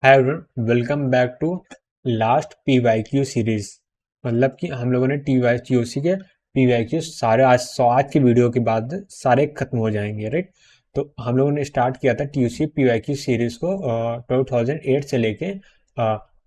Hi everyone, welcome back to last PYQ series. मतलब कि हम लोगों ने टीवाईक्यूसी के पीवाईक्यू सारे आज की वीडियो के बाद सारे खत्म हो जाएंगे, राइट। तो हम लोगों ने स्टार्ट किया था टीयूसी पीवाईक्यू सीरीज को 2008 से लेके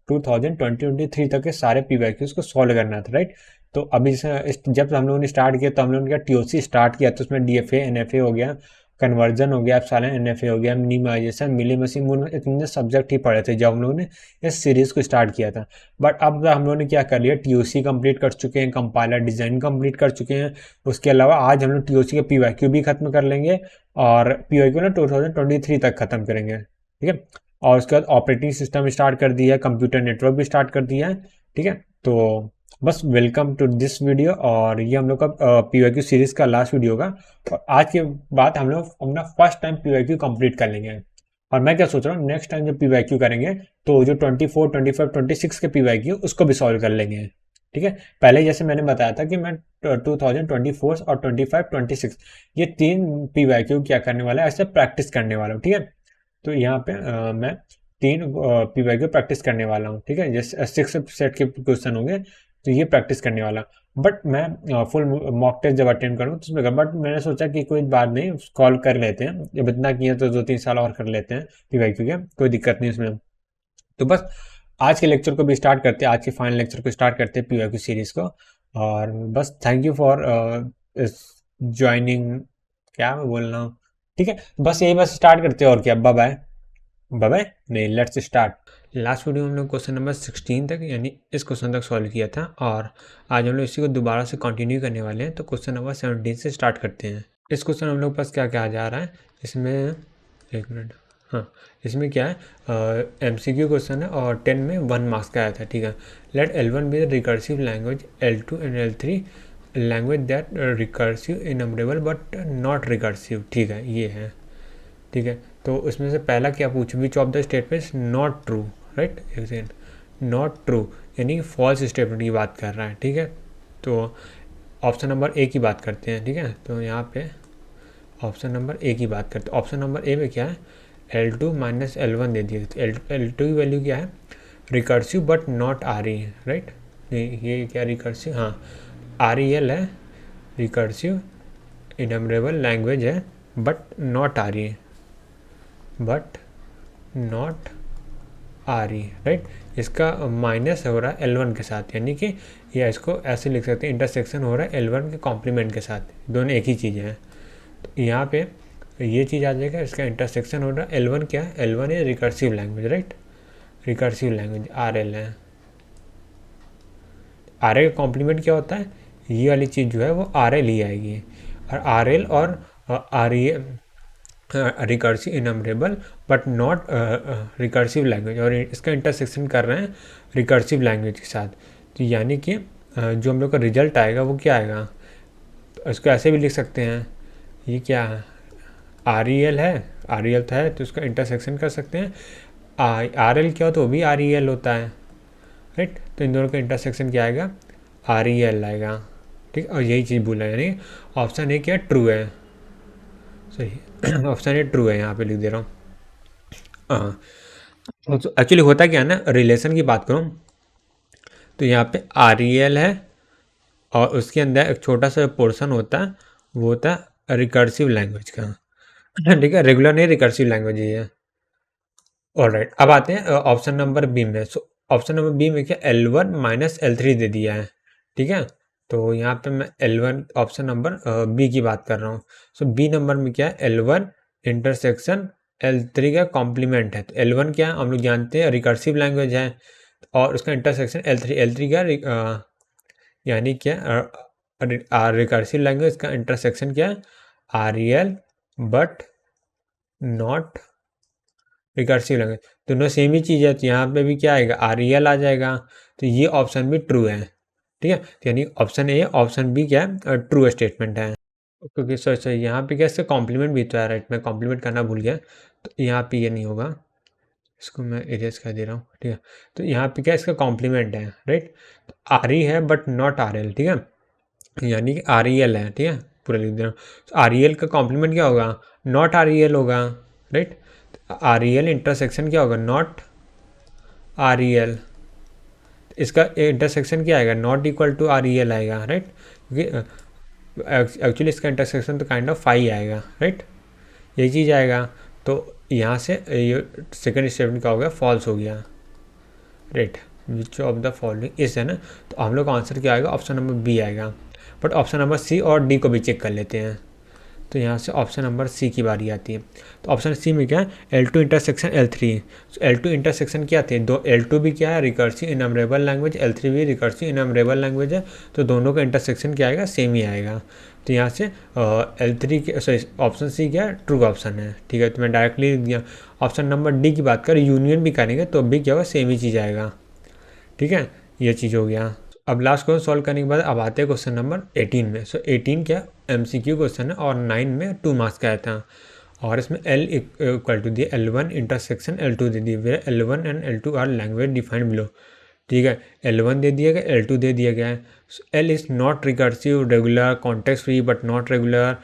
2023 तक के सारे पीवाईक्यूज को सॉल्व करना था, राइट। तो अभी जब हम लोगों ने स्टार्ट किया तो हम लोगों ने टीओसी स्टार्ट किया, तो उसमें डीएफए एनएफए हो गया, कन्वर्जन हो गया, एप्सिलॉन एनएफए हो गया, मिनिमाइजेशन, मिलीमेसी मूल, इतने सब्जेक्ट ही पढ़े थे जब हम लोगों ने इस सीरीज को स्टार्ट किया था। बट अब हम लोगों ने क्या कर लिया, टीओसी कंप्लीट कर चुके हैं, कंपाइलर डिजाइन कंप्लीट कर चुके हैं। उसके अलावा आज हम लोग टीओसी के पीवाईक्यू भी खत्म कर लेंगे और पीवाईक्यू ना 2023 तक खत्म करेंगे, ठीक है। और उसके बाद ऑपरेटिंग सिस्टम स्टार्ट कर दिया है, कंप्यूटर नेटवर्क भी स्टार्ट कर दिया है, ठीक है। तो बस वेलकम टू दिस वीडियो, और ये हम लोग का पीवाईक्यू सीरीज का लास्ट वीडियो होगा। और आज के बाद हम लोग अपना फर्स्ट टाइम पीवाईक्यू कंप्लीट कर लेंगे। और मैं क्या सोच रहा हूँ, नेक्स्ट टाइम जब पीवाईक्यू करेंगे तो जो 24, 25, 26 के पीवाईक्यू उसको भी सॉल्व कर लेंगे, ठीक है। पहले जैसे मैंने बताया था कि मैं 2024 और 25, 26 ये तीन पीवाईक्यू क्या करने वाला है, ऐसे प्रैक्टिस करने वाला हूँ, ठीक है। तो यहाँ पे मैं तीन पीवाईक्यू प्रैक्टिस करने वाला हूँ, ठीक है। जैसे 6 सेट के क्वेश्चन होंगे तो ये प्रैक्टिस करने वाला। बट मैं फुल मॉक टेस्ट जब अटेंड करूँ तो उसमें, बट मैंने सोचा कि कोई बात नहीं, कॉल कर लेते हैं, जब इतना किया तो 2-3 साल और कर लेते हैं पीवाईक्यू के, कोई दिक्कत नहीं उसमें। तो बस आज के लेक्चर को भी स्टार्ट करते हैं, आज के फाइनल लेक्चर को स्टार्ट करते हैं पीवाईक्यू सीरीज को। और बस थैंक यू फॉर ज्वाइनिंग, क्या मैं बोल रहा हूँ, ठीक है। बस यही, बस स्टार्ट करते हैं, और क्या, बाय बाय। बाय बाय नहीं, लेट्स स्टार्ट। लास्ट वीडियो में हम लोग क्वेश्चन नंबर 16 तक, यानी इस क्वेश्चन तक सॉल्व किया था, और आज हम लोग इसी को दोबारा से कंटिन्यू करने वाले हैं। तो क्वेश्चन नंबर 17 से स्टार्ट करते हैं। इस क्वेश्चन हम लोग पास क्या क्या जा रहा है इसमें, एक मिनट, हाँ, इसमें क्या है, एमसीक्यू क्वेश्चन है और 10 में 1 मार्क्स का आया था, ठीक है। Let L1 be the recursive language, L2 and L3 language that recursive enumerable but not recursive, ठीक है, ये है, ठीक है। तो उसमें से पहला क्या पूछे, विच of the statements not true, right, एक सेकेंड, नॉट ट्रू यानी फॉल्स स्टेटमेंट की बात कर रहा है, ठीक है। तो ऑप्शन नंबर ए की बात करते हैं, ठीक है। तो यहाँ पे ऑप्शन नंबर ए की बात करते हैं। ऑप्शन नंबर ए में क्या है, L2 माइनस L1 दे दिया। L2 की वैल्यू क्या है, recursive but not R E, right. ये क्या रिकर्सिव, हाँ, आर ई एल है, रिकर्सिव इनमरेबल लैंग्वेज है, but not R E, but not R E, right. इसका माइनस हो रहा है L1 के साथ, यानी कि या इसको ऐसे लिख सकते हैं, इंटरसेक्शन हो रहा है L1 के कॉम्प्लीमेंट के साथ, दोनों एक ही चीज़ें हैं। तो यहाँ पे ये चीज़ आ जाएगा, इसका इंटरसेक्शन हो रहा है L1, क्या है, L1 है recursive language, right, recursive language RL है। RL का कॉम्प्लीमेंट क्या होता है, ये वाली चीज़ जो है वो RL ही आएगी, और RL और R E recursive enumerable but not recursive language, और इसका इंटरसेक्शन कर रहे हैं रिकर्सिव लैंग्वेज के साथ। तो यानी कि जो हम लोग का रिजल्ट आएगा वो क्या आएगा, तो इसको ऐसे भी लिख सकते हैं, ये क्या है, आर ई एल है, आर ई एल तो है तो इसका इंटरसेक्शन कर सकते हैं, आर एल क्या हो तो वो भी आर ई एल होता है, राइट। तो इन दोनों का इंटरसेक्शन क्या आएगा, आर ई एल आएगा, ठीक। और यही चीज़ बोला है, यानी ऑप्शन ए क्या ट्रू है, सही, ऑप्शन ए ट्रू है, यहाँ पे लिख दे रहा हूँ। हाँ, तो एक्चुअली होता क्या है ना, रिलेशन की बात करूँ तो यहाँ पे आर ई एल है, और उसके अंदर एक छोटा सा पोर्शन होता है, वो होता है रिकर्सिव लैंग्वेज का, ठीक है, रेगुलर नहीं, रिकर्सिव लैंग्वेज ही है। ऑलराइट, अब आते हैं ऑप्शन नंबर बी में। सो ऑप्शन नंबर बी में क्या, L1 माइनस L3 दे दिया है, ठीक है। तो यहाँ पे मैं L1 ऑप्शन नंबर बी की बात कर रहा हूँ। सो बी नंबर में क्या है, L1 इंटरसेक्शन L3 का कॉम्प्लीमेंट है। तो L1 क्या है, हम लोग जानते हैं रिकर्सिव लैंग्वेज है, और उसका इंटरसेक्शन L3 क्या यानी क्या, रिकर्सिव लैंग्वेज का इंटरसेक्शन क्या है, REL but not recursive language, दोनों सेम ही चीज़ है। तो यहाँ पे भी क्या आएगा, REL आ जाएगा, तो ये ऑप्शन भी ट्रू है, ठीक है। तो यानी ऑप्शन ए, ऑप्शन बी क्या है, ट्रू स्टेटमेंट है। क्योंकि सर यहाँ पे क्या, इसका कॉम्प्लीमेंट भी तो है, राइट, मैं कॉम्प्लीमेंट करना भूल गया, तो यहाँ पे ये नहीं होगा, इसको मैं इरेज कर दे रहा हूँ, ठीक है। तो यहाँ पे क्या, इसका कॉम्प्लीमेंट है, राइट, तो आर ई है बट नॉट आर एल, ठीक है, यानी कि आर ई एल है, ठीक है, पूरा लिख दे रहा हूँ। तो आर ई एल का कॉम्प्लीमेंट क्या होगा, नॉट आर ई एल होगा, right. R E L intersection क्या होगा, नॉट आर ई एल, इसका इंटरसेक्शन क्या आएगा, not equal to R E L आएगा, राइट, क्योंकि एक्चुअली इसका इंटरसेक्शन तो काइंड ऑफ फाई आएगा, राइट, ये चीज़ आएगा। तो यहाँ से ये सेकंड स्टेटमेंट क्या हो गया, फॉल्स हो गया, right, which of the following is है ना। तो हम लोग का आंसर क्या आएगा, ऑप्शन नंबर बी आएगा। बट ऑप्शन नंबर सी और डी को भी चेक कर लेते हैं। तो यहाँ से ऑप्शन नंबर सी की बारी आती है। तो ऑप्शन सी में क्या है, L2 इंटरसेक्शन L3। तो L2 इंटरसेक्शन क्या थे, दो L2 भी क्या है, रिकर्सिव इनमरेबल लैंग्वेज, L3 भी रिकर्सिव इनमरेबल लैंग्वेज है। तो दोनों का इंटरसेक्शन क्या आएगा, सेम ही आएगा। तो यहाँ से L3 के सॉरी ऑप्शन सी क्या है, ट्रू ऑप्शन है, ठीक है। तो मैं डायरेक्टली दिया। ऑप्शन नंबर डी की बात करें, यूनियन भी करेंगे तो भी क्या होगा, सेम ही चीज़ आएगा, ठीक है, ये चीज़ हो गया। अब लास्ट क्वेश्चन सॉल्व करने के बाद अब आते हैं क्वेश्चन नंबर 18 में। सो 18 क्या MCQ क्वेश्चन है और 9 में 2 मार्क्स का आया था। और इसमें L इक्वल टू दिए L1 इंटरसेक्शन L2 दे दिए, where L1 and L2 are language defined below, ठीक है। L1 दे दिया गया, L2 दे दिया गया है। L is not recursive, regular, context free but not regular,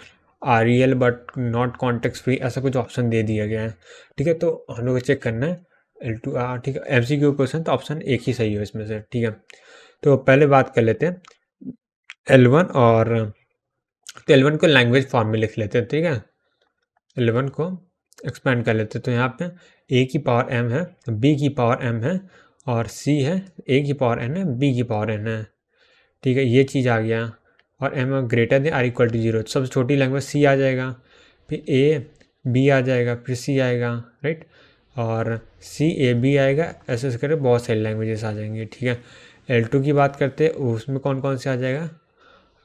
REL but not context free, ऐसा कुछ ऑप्शन दे दिया गया है, ठीक है। तो हम लोग को चेक करना है L2 ठीक है, MCQ क्वेश्चन तो ऑप्शन एक ही सही है इसमें से, ठीक है। तो पहले बात कर लेते हैं L1 और तो L1 को लैंग्वेज फॉर्म में लिख लेते हैं, ठीक है। L1 को एक्सपेंड कर लेते हैं। तो यहाँ पे A की पावर m है, B की पावर m है और C है, A की पावर n है, B की पावर n है, ठीक है, ये चीज़ आ गया। और m greater than or equal to 0, सबसे छोटी लैंग्वेज C आ जाएगा, फिर A B आ जाएगा, फिर C आएगा, राइट, और C A B आएगा, ऐसे ऐसे करके बहुत सारी लैंग्वेजेस आ जाएंगे, ठीक है। L2 की बात करते हैं, उसमें कौन कौन से आ जाएगा,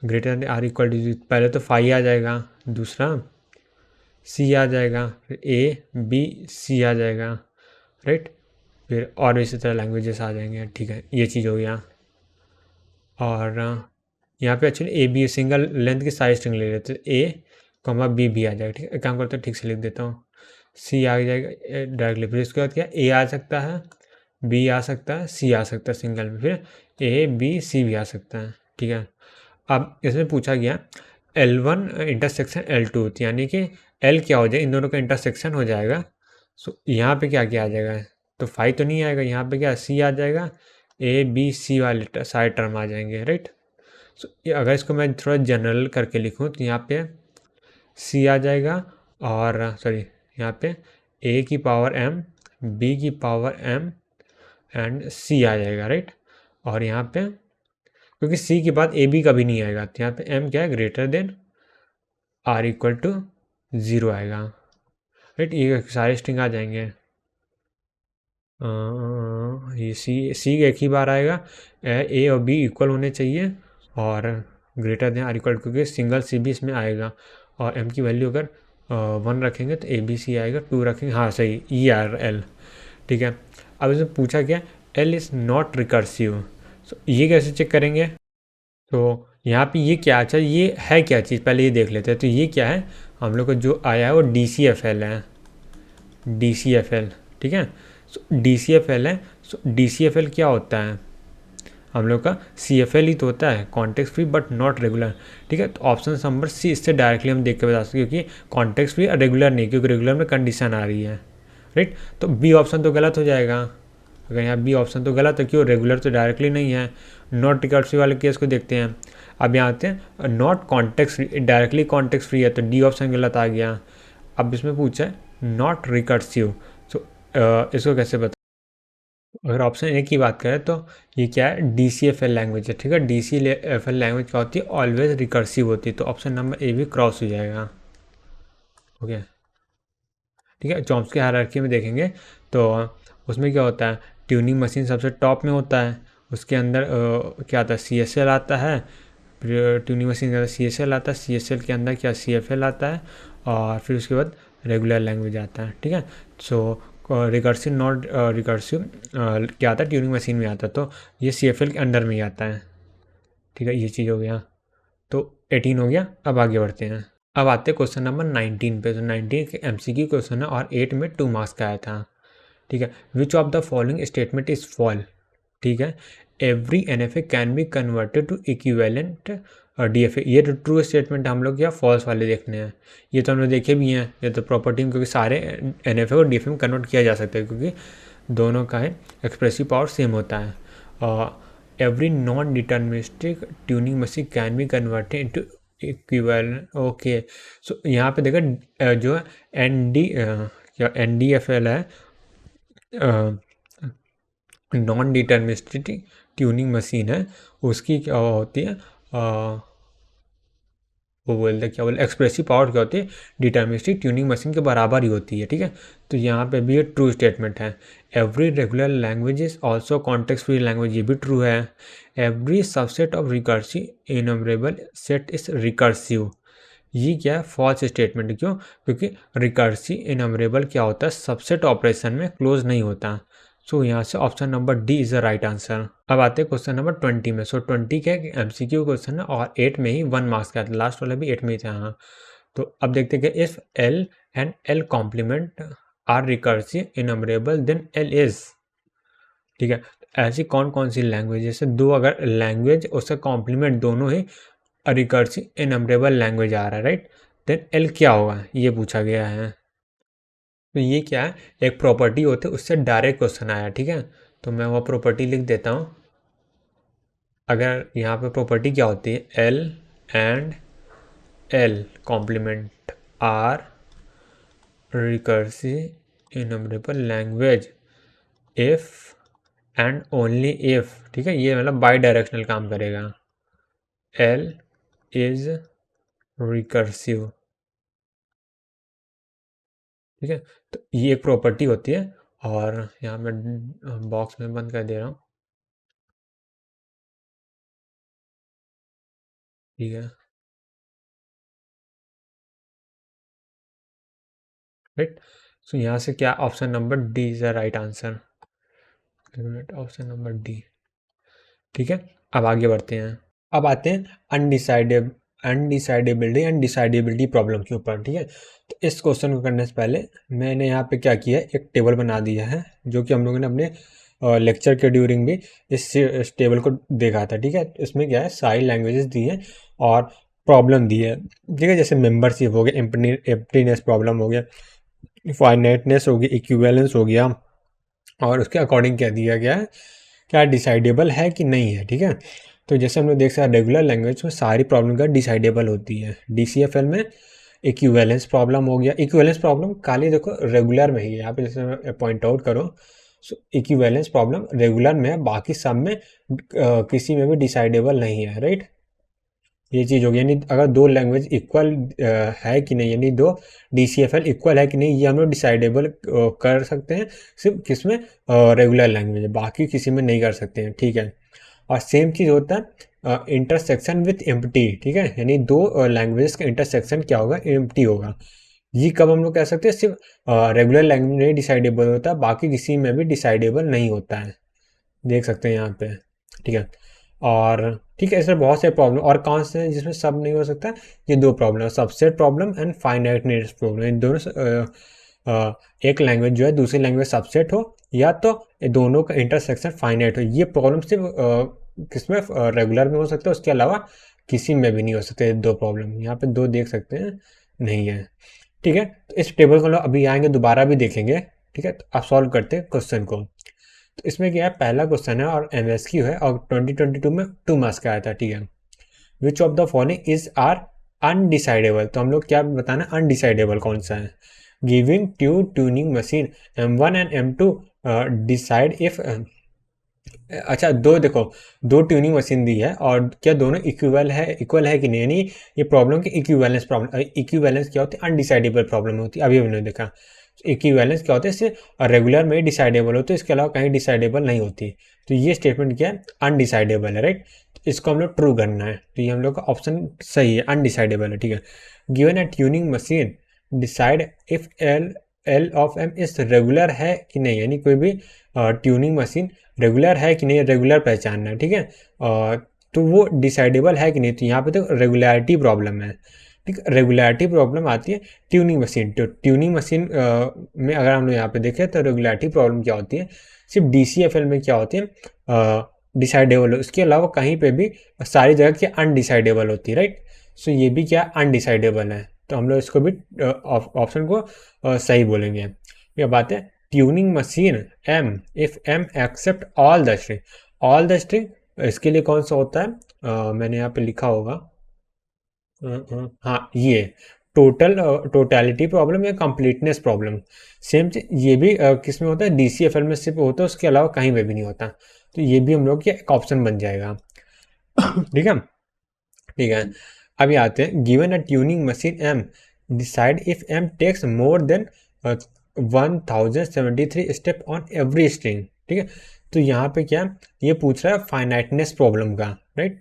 greater than or equal to, पहले तो 5 आ जाएगा, दूसरा C आ जाएगा, फिर A B C आ जाएगा, राइट, फिर और इसी तरह लैंग्वेजेस आ जाएंगे, ठीक है, ये चीज़ हो गया। और यहाँ पे actually a b single length की साइज स्ट्रिंग ले लेते हैं, ए कॉमा बी भी आ जाएगा, ठीक है। काम करते हैं, ठीक से लिख देता हूँ, सी आ जाएगा डायरेक्टली, फिर इसके बाद क्या, ए आ सकता है, बी आ सकता है, सी आ सकता है सिंगल में, फिर ए बी सी भी आ सकता है, ठीक है। अब इसमें पूछा गया L1 इंटरसेक्शन L2, यानी कि L क्या हो जाए, इन दोनों का इंटरसेक्शन हो जाएगा। सो यहाँ पे क्या क्या आ जाएगा, तो 5 तो नहीं आएगा, यहाँ पे क्या C आ जाएगा, A B C वाले सारे टर्म आ जाएंगे, राइट। सो अगर इसको मैं थोड़ा जनरल करके लिखूँ तो यहाँ पे C आ जाएगा, और सॉरी यहाँ पे A की पावर M, B की पावर M एंड C आ जाएगा, राइट। और यहाँ पे क्योंकि C के बाद A B का भी नहीं आएगा, तो यहाँ पे M क्या है, greater than or equal to 0 आएगा, राइट, ये सारे स्ट्रिंग आ जाएंगे। ये सी एक ही बार आएगा, ए और बी इक्वल होने चाहिए और ग्रेटर देन आर इक्वल, क्योंकि सिंगल सी भी इसमें आएगा। और एम की वैल्यू अगर 1 रखेंगे तो ए बी सी आएगा, 2 रखेंगे, हाँ सही, ई आर एल, ठीक है। अब इसमें पूछा क्या, एल इज़ नॉट रिकर्सिव, तो ये कैसे चेक करेंगे, तो यहाँ पे ये क्या, अच्छा ये है क्या चीज़, पहले ये देख लेते हैं। तो ये क्या है, हम लोग को जो आया है वो DCFL है, DCFL, ठीक है। सो DCFL है, सो DCFL क्या होता है, हम लोग का CFL ही तो होता है, context free but not regular, ठीक है। तो ऑप्शन नंबर सी, इससे डायरेक्टली हम देख के बता सकते हैं, क्योंकि कॉन्टेक्स्ट फ्री और रेगुलर नहीं, क्योंकि रेगुलर में कंडीशन आ रही है, राइट। तो बी ऑप्शन तो गलत हो जाएगा, अगर यहाँ बी ऑप्शन तो गलत है, क्यों, रेगुलर तो डायरेक्टली नहीं है। नॉट रिकर्सिव वाले केस को देखते हैं। अब यहाँ आते हैं, not context free, directly context free है, तो डी ऑप्शन गलत आ गया। अब इसमें पूछा है नॉट रिकर्सिव, तो इसको कैसे बता, अगर ऑप्शन ए की बात करें तो ये क्या है, DCFL लैंग्वेज है, ठीक है। DCFL लैंग्वेज क्या होती है, ऑलवेज रिकर्सिव होती है, तो ऑप्शन नंबर ए भी क्रॉस हो जाएगा, ओके, ठीक है। चॉम्स्की हायरार्की में देखेंगे तो उसमें क्या होता है, ट्यूनिंग मशीन सबसे टॉप में होता है, उसके अंदर क्या आता है, CSL आता है, फिर ट्यूनिंग मशीन के अंदर CSL आता है, CSL के अंदर क्या CFL आता है, और फिर उसके बाद रेगुलर लैंग्वेज आता है, ठीक है। सो रिकर्सिव नॉट रिकर्सिव क्या आता है, ट्यूनिंग मशीन में आता है, तो ये CFL के अंडर में ही आता है, ठीक है, ये चीज़ हो गया। तो 18 हो गया। अब आगे बढ़ते हैं, अब आते हैं क्वेश्चन नंबर 19 पे। तो 19 के MCQ क्वेश्चन है और 8 में 2 मार्क्स का आया था, ठीक है। Which of the following statement is false, ठीक है। Every NFA can be converted to equivalent DFA, ये तो ट्रू स्टेटमेंट हम लोग या फॉल्स वाले देखने हैं। ये तो हम लोग देखे भी हैं, ये तो प्रॉपर्टी में, क्योंकि सारे NFA को DFA में कन्वर्ट किया जा सकता है, क्योंकि दोनों का है एक्सप्रेसिव पावर सेम होता है। Every non deterministic tuning machine can be converted into equivalent. Okay, so यहाँ पे देखो जो NDFL है, नॉन डिटर्मिनिस्टिक ट्यूनिंग मशीन है, उसकी क्या होती है, वो बोलते क्या बोलते एक्सप्रेसिव पावर क्या होती है, डिटर्मिनिस्टिक ट्यूनिंग मशीन के बराबर ही होती है। ठीक है, तो यहाँ पे भी ये ट्रू स्टेटमेंट है। Every regular language is also context free language, ये भी ट्रू है। Every subset of recursive innumerable set is recursive, ये क्या है, फॉल्स स्टेटमेंट। क्यों? क्योंकि रिकर्सिव इनमरेबल क्या होता है, सबसेट ऑपरेशन में क्लोज नहीं होता। सो यहाँ से option number D is the right answer. अब आते हैं क्वेश्चन नंबर 20 में। सो 20 क्या है, MCQ क्वेश्चन है और 8 में ही 1 मार्क्स का था, लास्ट वाला भी 8 में ही था। हाँ, तो अब देखते हैं कि if L and L complement are recursive enumerable then L is. ठीक है, ऐसी कौन कौन सी लैंग्वेज, जैसे दो अगर लैंग्वेज उसका कॉम्प्लीमेंट दोनों ही रिकर्सिव इनमरेबल लैंग्वेज आ रहा है, राइट, देन L क्या होगा, ये पूछा गया है। तो ये क्या है, एक प्रॉपर्टी होती है, उससे डायरेक्ट क्वेश्चन आया। ठीक है, तो मैं वो प्रॉपर्टी लिख देता हूँ। अगर यहाँ पे प्रॉपर्टी क्या होती है, L and L complement are recursive enumerable language if and only if. ठीक है, ये मतलब बाई डायरेक्शनल काम करेगा। L is recursive. ठीक है, तो ये एक प्रॉपर्टी होती है, और यहाँ मैं बॉक्स में बंद कर दे रहा हूँ। ठीक है, राइट, सो यहाँ से क्या, option number D is the right answer, option number D. ठीक है, अब आगे बढ़ते हैं। अब आते हैं अनडिसाइडेबिलिटी एंड डिसाइडेबिलिटी प्रॉब्लम के ऊपर। ठीक है, तो इस क्वेश्चन को करने से पहले मैंने यहाँ पे क्या किया है, एक टेबल बना दिया है, जो कि हम लोगों ने अपने लेक्चर के ड्यूरिंग भी इस टेबल को देखा था। ठीक है, तो इसमें क्या है, सारी लैंग्वेजेस दी है और प्रॉब्लम दी है। ठीक है, जैसे मेंबरशिप हो गया, एम्प्टीनेस प्रॉब्लम हो गया, फाइनाइटनेस हो गई, इक्विवेलेंस हो गया, और उसके अकॉर्डिंग क्या दिया गया है, क्या डिसाइडेबल है कि नहीं है। ठीक है, तो जैसे हम लोग देख सकते हैं, रेगुलर लैंग्वेज में सारी प्रॉब्लम का डिसाइडेबल होती है। DCFL में इक्विवेलेंस प्रॉब्लम हो गया, इक्विवेलेंस प्रॉब्लम खाली देखो रेगुलर में ही है, यहाँ पे जैसे पॉइंट आउट करो, सो इक्विवेलेंस प्रॉब्लम रेगुलर में है, बाकी सब में किसी में भी डिसाइडेबल नहीं है, राइट। ये चीज़ होगी, यानी अगर दो लैंग्वेज इक्वल है कि नहीं, यानी दो DCFL इक्वल है कि नहीं, ये हम लोग डिसाइडेबल कर सकते हैं सिर्फ किसमें, रेगुलर लैंग्वेज, बाकी किसी में नहीं कर सकते हैं। ठीक है, और सेम चीज़ होता है इंटरसेक्शन विथ एम्प्टी। ठीक है, यानी दो लैंग्वेजेस का इंटरसेक्शन क्या होगा, एम्प्टी होगा। ये कब हम लोग कह सकते हैं, सिर्फ रेगुलर लैंग्वेज में डिसाइडेबल होता है, बाकी किसी में भी डिसाइडेबल नहीं होता है, देख सकते हैं यहाँ पे। ठीक है, और ठीक है, ऐसे बहुत से प्रॉब्लम और कौन से हैं जिसमें सब नहीं हो सकता, ये दो problem, subset problem and finiteness problem, इन दोनों एक लैंग्वेज जो है दूसरी लैंग्वेज सबसेट हो, या तो दोनों का इंटरसेक्शन फाइनाइट हो। ये प्रॉब्लम सिर्फ किसमें, रेगुलर में हो सकता है, उसके अलावा किसी में भी नहीं हो सकते। दो प्रॉब्लम यहाँ पे दो देख सकते हैं, नहीं है। ठीक है, तो इस टेबल को लोग अभी आएंगे दोबारा भी देखेंगे। ठीक है, तो आप सॉल्व करते हैं क्वेश्चन को। तो इसमें क्या है, पहला क्वेश्चन है और MSQ है, और 2022 में 2 मार्क्स का आया था। ठीक है, which of the following is are undecidable, तो हम लोग क्या बताना, अनडिसाइडेबल कौन सा है। Giving Turing machine M1 and M2 decide if, अच्छा दो देखो, दो ट्यूनिंग मशीन दी है, और क्या दोनों इक्वल है कि नहीं, यानी ये प्रॉब्लम की इक्विवेलेंस प्रॉब्लम। इक्विवेलेंस क्या होती है, अनडिसाइडेबल प्रॉब्लम होती है, अभी हमने देखा। इक्विवेलेंस क्या होता है, इससे रेगुलर में डिसाइडेबल होती है, इसके अलावा कहीं डिसाइडेबल नहीं होती। तो ये स्टेटमेंट क्या है, अनडिसाइडेबल है, राइट। तो इसको हम लोग ट्रू करना है, तो ये हम लोग का ऑप्शन सही है, अनडिसाइडेबल है। ठीक है, given a tuning machine decide if L of M is regular है कि नहीं, यानी कोई भी ट्यूनिंग मशीन रेगुलर है कि नहीं, रेगुलर पहचानना है। ठीक है, तो वो डिसाइडेबल है कि नहीं, तो यहाँ पे तो रेगुलरिटी प्रॉब्लम है। ठीक, रेगुलरिटी प्रॉब्लम आती है ट्यूनिंग मशीन, तो ट्यूनिंग मशीन में अगर हम लोग यहाँ पे देखें तो रेगुलरिटी प्रॉब्लम क्या होती है, सिर्फ DCFL में क्या होती है, डिसाइडेबल, उसके अलावा कहीं पे भी सारी जगह क्या अनडिसाइडेबल होती है, राइट। सो ये भी क्या अनडिसाइडेबल है, तो हम लोग इसको भी ऑप्शन को सही बोलेंगे। ये बात है tuning machine m if m accept all the string, all the string इसके लिए कौन सा होता है, मैंने यहाँ पे लिखा होगा, हाँ ये टोटलिटी प्रॉब्लम या कंप्लीटनेस प्रॉब्लम। सेम ये भी किस में होता है, DCFL में सिर्फ होता है, उसके अलावा कहीं पे भी नहीं होता। तो ये भी हम लोग के एक ऑप्शन बन जाएगा। ठीक है, ठीक है। अभी आते हैं, given a tuning machine m decide if m takes more than 1073 step on every string. ठीक है, तो यहाँ पे क्या ये पूछ रहा है फाइनाइटनेस प्रॉब्लम का, राइट।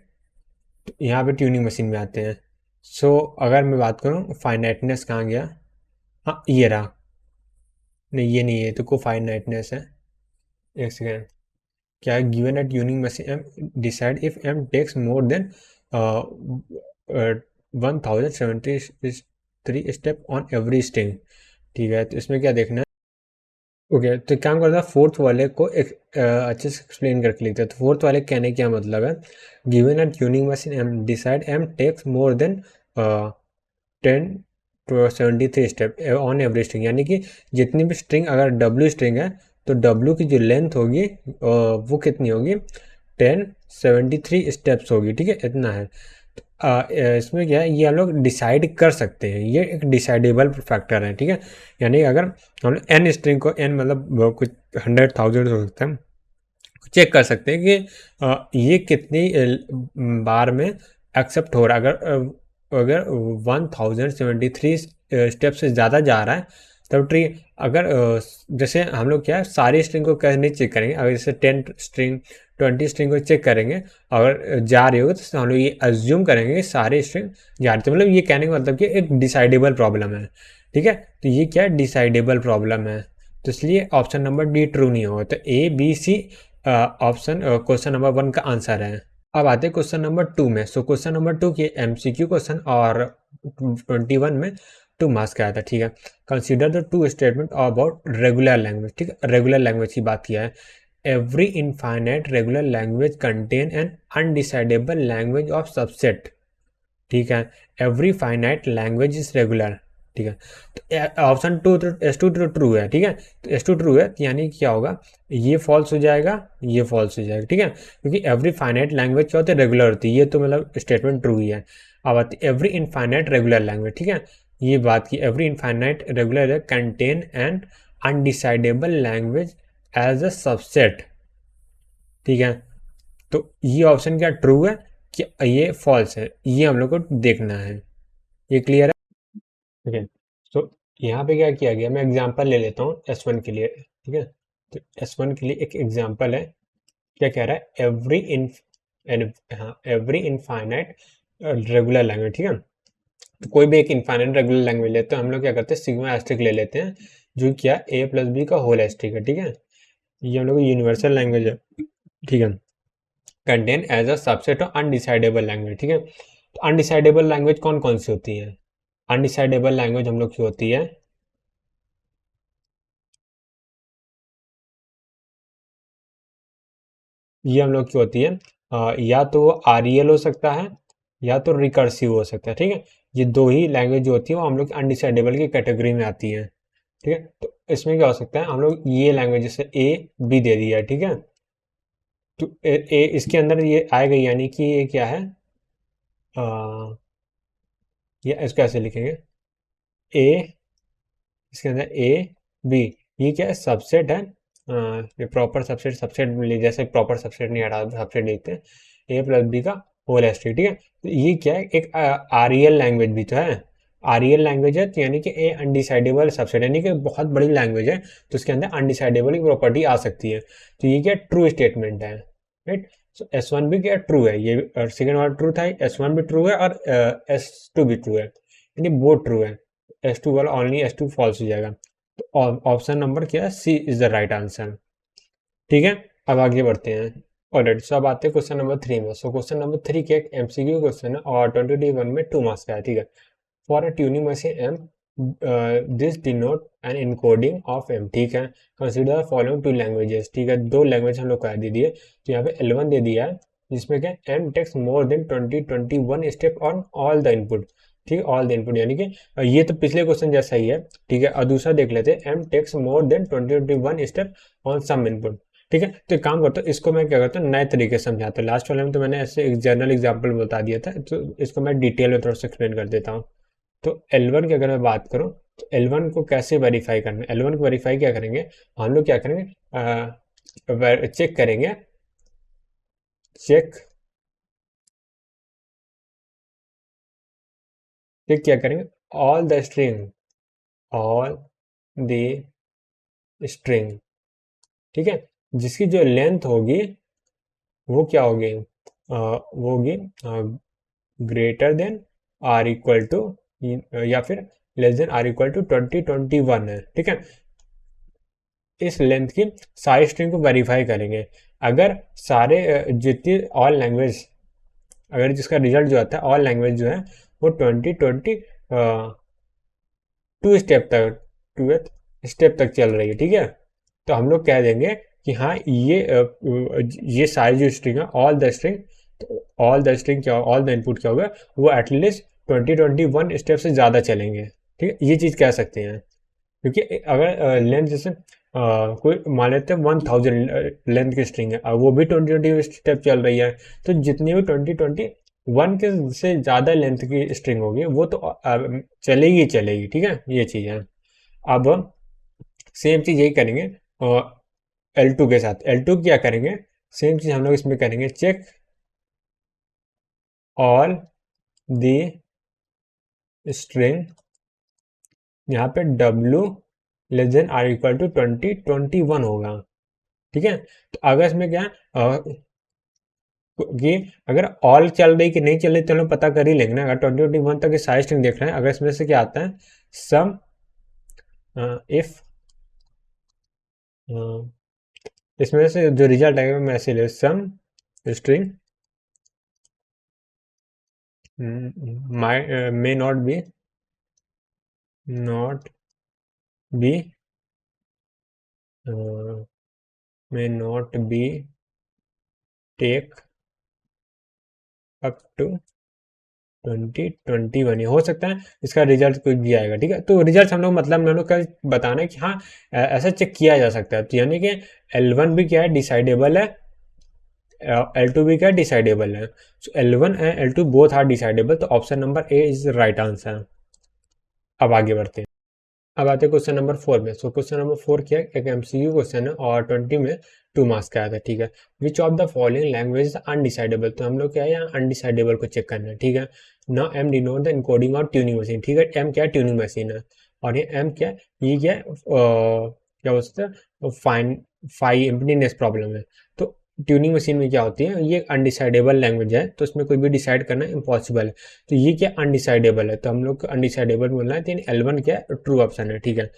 तो यहाँ पे ट्यूनिंग मशीन में आते हैं। सो अगर मैं बात करूँ फाइनाइटनेस कहाँ गया, हाँ ये रहा, नहीं ये नहीं है, तो को फाइनाइटनेस है। एक सेकेंड, क्या है, given a tuning machine m decide if m takes more than 1073 step on every string. ठीक है, तो इसमें क्या देखना है, ओके तो काम करता है फोर्थ वाले को एक अच्छे से एक्सप्लेन करके लिखते हैं। तो फोर्थ वाले कहने क्या मतलब है, given a tuning machine m decide m takes more than 1073 step on every string, यानी कि जितनी भी स्ट्रिंग, अगर W स्ट्रिंग है तो W की जो लेंथ होगी वो कितनी होगी, 1073 स्टेप्स होगी। ठीक है, इतना है। इसमें क्या है, ये हम लोग डिसाइड कर सकते हैं, ये एक डिसाइडेबल फैक्टर है। ठीक है, यानी अगर हम लोग n स्ट्रिंग को, n मतलब कुछ 100,000 हो सकता है, चेक कर सकते हैं कि ये कितनी बार में एक्सेप्ट हो रहा है। अगर 1073 स्टेप से ज़्यादा जा रहा है तब ट्री, अगर जैसे हम लोग क्या है सारी स्ट्रिंग को नहीं चेक करेंगे, अगर जैसे 10 स्ट्रिंग 20 स्ट्रिंग को चेक करेंगे, अगर जा रही होगी तो हम लोग ये अज्यूम करेंगे कि सारी स्ट्रिंग जा रही है। मतलब ये कहने का मतलब कि एक डिसाइडेबल प्रॉब्लम है। ठीक है, तो ये क्या है, डिसाइडेबल प्रॉब्लम है, तो इसलिए ऑप्शन नंबर डी ट्रू नहीं होगा। तो A B C option question number 1 का आंसर है। अब आते हैं क्वेश्चन नंबर 2 में। सो क्वेश्चन नंबर 2 के MCQ क्वेश्चन और 21 में 2 मार्क्स का आया था। ठीक है, consider the two statement about regular language. ठीक है, रेगुलर लैंग्वेज की बात किया है। Every infinite regular language contain an undecidable language of subset. ठीक है, every finite language is regular. ठीक है, तो ऑप्शन 2 तो S2 तो ट्रू है। ठीक है, तो S2 ट्रू है, तो यानी क्या होगा, ये फॉल्स हो जाएगा, ये फॉल्स हो जाएगा। ठीक है, क्योंकि एवरी फाइनाइट लैंग्वेज क्या होती है, रेगुलर होती है, ये तो मतलब स्टेटमेंट ट्रू ही है। अब आती है एवरी इनफाइनाइट रेगुलर लैंग्वेज। ठीक है, ये बात की every infinite regular contain an undecidable language as a subset. ठीक है, तो ये ऑप्शन क्या ट्रू है कि ये फॉल्स है, ये हम लोग को देखना है। ये क्लियर है? ठीक है, तो यहाँ पे क्या किया गया, मैं एग्जांपल ले लेता हूँ S1 के लिए। ठीक है, तो S1 के लिए एक एग्जांपल है, क्या कह रहा है, एवरी इनफाइनाइट रेगुलर लैंग्वेज। ठीक है, तो कोई भी एक इनफाइनाइट रेगुलर लैंग्वेज लेते हैं, हम लोग क्या करते हैं सिग्मा एस्ट्रिक ले लेते हैं, जो क्या A+B का होल एस्ट्रिक है। ठीक है, ये हम लोग यूनिवर्सल लैंग्वेज है। ठीक है, contain as a subset of undecidable language. ठीक है, तो अनडिसाइडेबल लैंग्वेज कौन कौन सी होती है, अनडिसाइडेबल लैंग्वेज हम लोग की होती है, ये हम लोग की होती है या तो REL हो सकता है या तो रिकर्सिव हो सकता है। ठीक है, ये दो ही लैंग्वेज जो होती है वो हम लोग अनडिसाइडेबल की कैटेगरी में आती है। ठीक है, तो इसमें क्या हो सकता है, हम लोग ये लैंग्वेज जैसे A B दे दिया है। ठीक है, तो इसके अंदर ये आएगा, यानी कि ये क्या है, ये इसको ऐसे लिखेंगे A, इसके अंदर A B, ये क्या है, सबसेट है। ये प्रॉपर सबसेट, जैसे प्रॉपर सबसेट नहीं हटा, सबसेट लिखते हैं A+B का होल एस्ट्रिक। ठीक है, तो ये क्या है, एक REL लैंग्वेज भी तो है, REL लैंग्वेज है, तो यानी कि ए अनडिसाइडेबल सबसेट, यानी कि बहुत बड़ी लैंग्वेज है, तो उसके अंदर अनडिसाइडेबल की प्रॉपर्टी आ सकती है। तो ये क्या ट्रू स्टेटमेंट है, राइट। सो S1 भी क्या ट्रू है, ये सेकेंड वाला ट्रू था, S1 भी ट्रू है और S2 भी ट्रू है, यानी बोथ ट्रू है। S2 वाला ओनली S2 फॉल्स हो जाएगा। तो ऑप्शन नंबर क्या है, C is the right answer. ठीक है, अब आगे बढ़ते हैं। ऑलराइट, सो अब आते हैं क्वेश्चन नंबर 3 में। सो क्वेश्चन नंबर 3 के एक MCQ क्वेश्चन है और 21 में 2 मार्क्स का है। ठीक है, for a tuning machine M this denote an encoding of M। ठीक है, कंसीडर फॉलोइंग टू लैंग्वेजेस। ठीक है, दो लैंग्वेज हम लोग कह दे दिए, तो यहाँ पे L1 दे दिया है, जिसमें क्या M takes more than 21 step on all the input. ठीक है, ऑल द इनपुट, यानी कि ये तो पिछले क्वेश्चन जैसा ही है। ठीक है, और दूसरा देख लेते हैं, M takes more than 20-21 step on some input. ठीक है, तो एक काम करता हूँ, इसको मैं क्या करता हूँ, नए तरीके से समझाता हूँ। लास्ट वाले में तो मैंने ऐसे एक जनरल एग्जाम्पल बता दिया था, तो इसको मैं डिटेल में थोड़ा सा एक्सप्लेन कर देता हूँ। तो L1 की अगर मैं बात करूँ, तो L1 को कैसे वेरीफाई करना है, L1 को वेरीफाई क्या करेंगे, हम लोग क्या करेंगे, चेक करेंगे, चेक चेक क्या करेंगे, all the string, all the string. ठीक है, जिसकी जो लेंथ होगी वो क्या होगी, वो होगी greater than or equal to, या फिर less than or equal to 20-21 है। ठीक है, इस लेंथ की सारी स्ट्रिंग को वेरीफाई करेंगे। अगर सारे जितनी ऑल लैंग्वेज, अगर जिसका रिजल्ट जो आता है ऑल लैंग्वेज जो है वो 2 स्टेप तक चल रही है। ठीक है, तो हम लोग कह देंगे कि हाँ ये सारी जो स्ट्रिंग है, all the string, all the string क्या, ऑल द इनपुट क्या होगा, वो एटलीस्ट 20-21 स्टेप से ज़्यादा चलेंगे। ठीक है, ये चीज़ कह सकते हैं, क्योंकि अगर लेंथ जैसे कोई मान लेते हैं 1000 लेंथ की स्ट्रिंग है, और वो भी 20-20 स्टेप चल रही है, तो जितनी भी 20-21 के से ज़्यादा लेंथ की स्ट्रिंग होगी वो तो चलेगी ही चलेगी। ठीक है, ये चीज़ है। अब हम सेम चीज़ यही करेंगे L2 के साथ। L2 क्या करेंगे, सेम चीज़ हम लोग इसमें करेंगे, चेक ऑल दी स्ट्रिंग, यहाँ पे W less than or equal to 20-21 होगा। ठीक है, तो अगर इसमें क्या है कि अगर ऑल चल रही कि नहीं चल रही तो हम पता कर ही लेंगे ना। अगर 20-21 तक साइज स्ट्रिंग देख रहे हैं, अगर इसमें से क्या आता है, सम इफ इसमें से जो रिजल्ट आएगा मैं ऐसे ले, सम string may not be may not be take up to 20-21, हो सकता है इसका रिजल्ट कुछ भी आएगा। ठीक है, तो रिजल्ट हम लोग मतलब हम लोग का बताना है कि हाँ ऐसा चेक किया जा सकता है। तो यानी कि L1 भी क्या है, डिसाइडेबल है, L2 भी क्या है, डिसाइडेबल है। So L1 and L2 both are decidable, तो option number A is right answer. अब आगे बढ़ते हैं। अब आते हैं क्वेश्चन नंबर 4 में। सो क्वेश्चन नंबर 4 क्या है, एक MCQ क्वेश्चन है और 20 में 2 मार्क्स का आया था। ठीक है, which of the following language undecidable, तो हम लोग क्या है यहाँ अनडिसाइडेबल को चेक करना है। ठीक है, ना एम डिनोट द इनकोडिंग और ट्यूनिंग मशीन। ठीक है, एम क्या है, ट्यूनिंग मशीन है, और ये एम क्या है, ये क्या है क्या बोलते हैं, फाइन फाई एम्प्टीनेस प्रॉब्लम है। तो ट्यूनिंग मशीन में क्या होती है, ये अनडिसाइडेबल लैंग्वेज है, तो इसमें कोई भी डिसाइड करना इम्पॉसिबल है। तो ये क्या अनडिसाइडेबल है, तो हम लोग अनडिसाइडेबल बोलना है, तो L1 क्या है, ट्रू ऑप्शन है। ठीक है,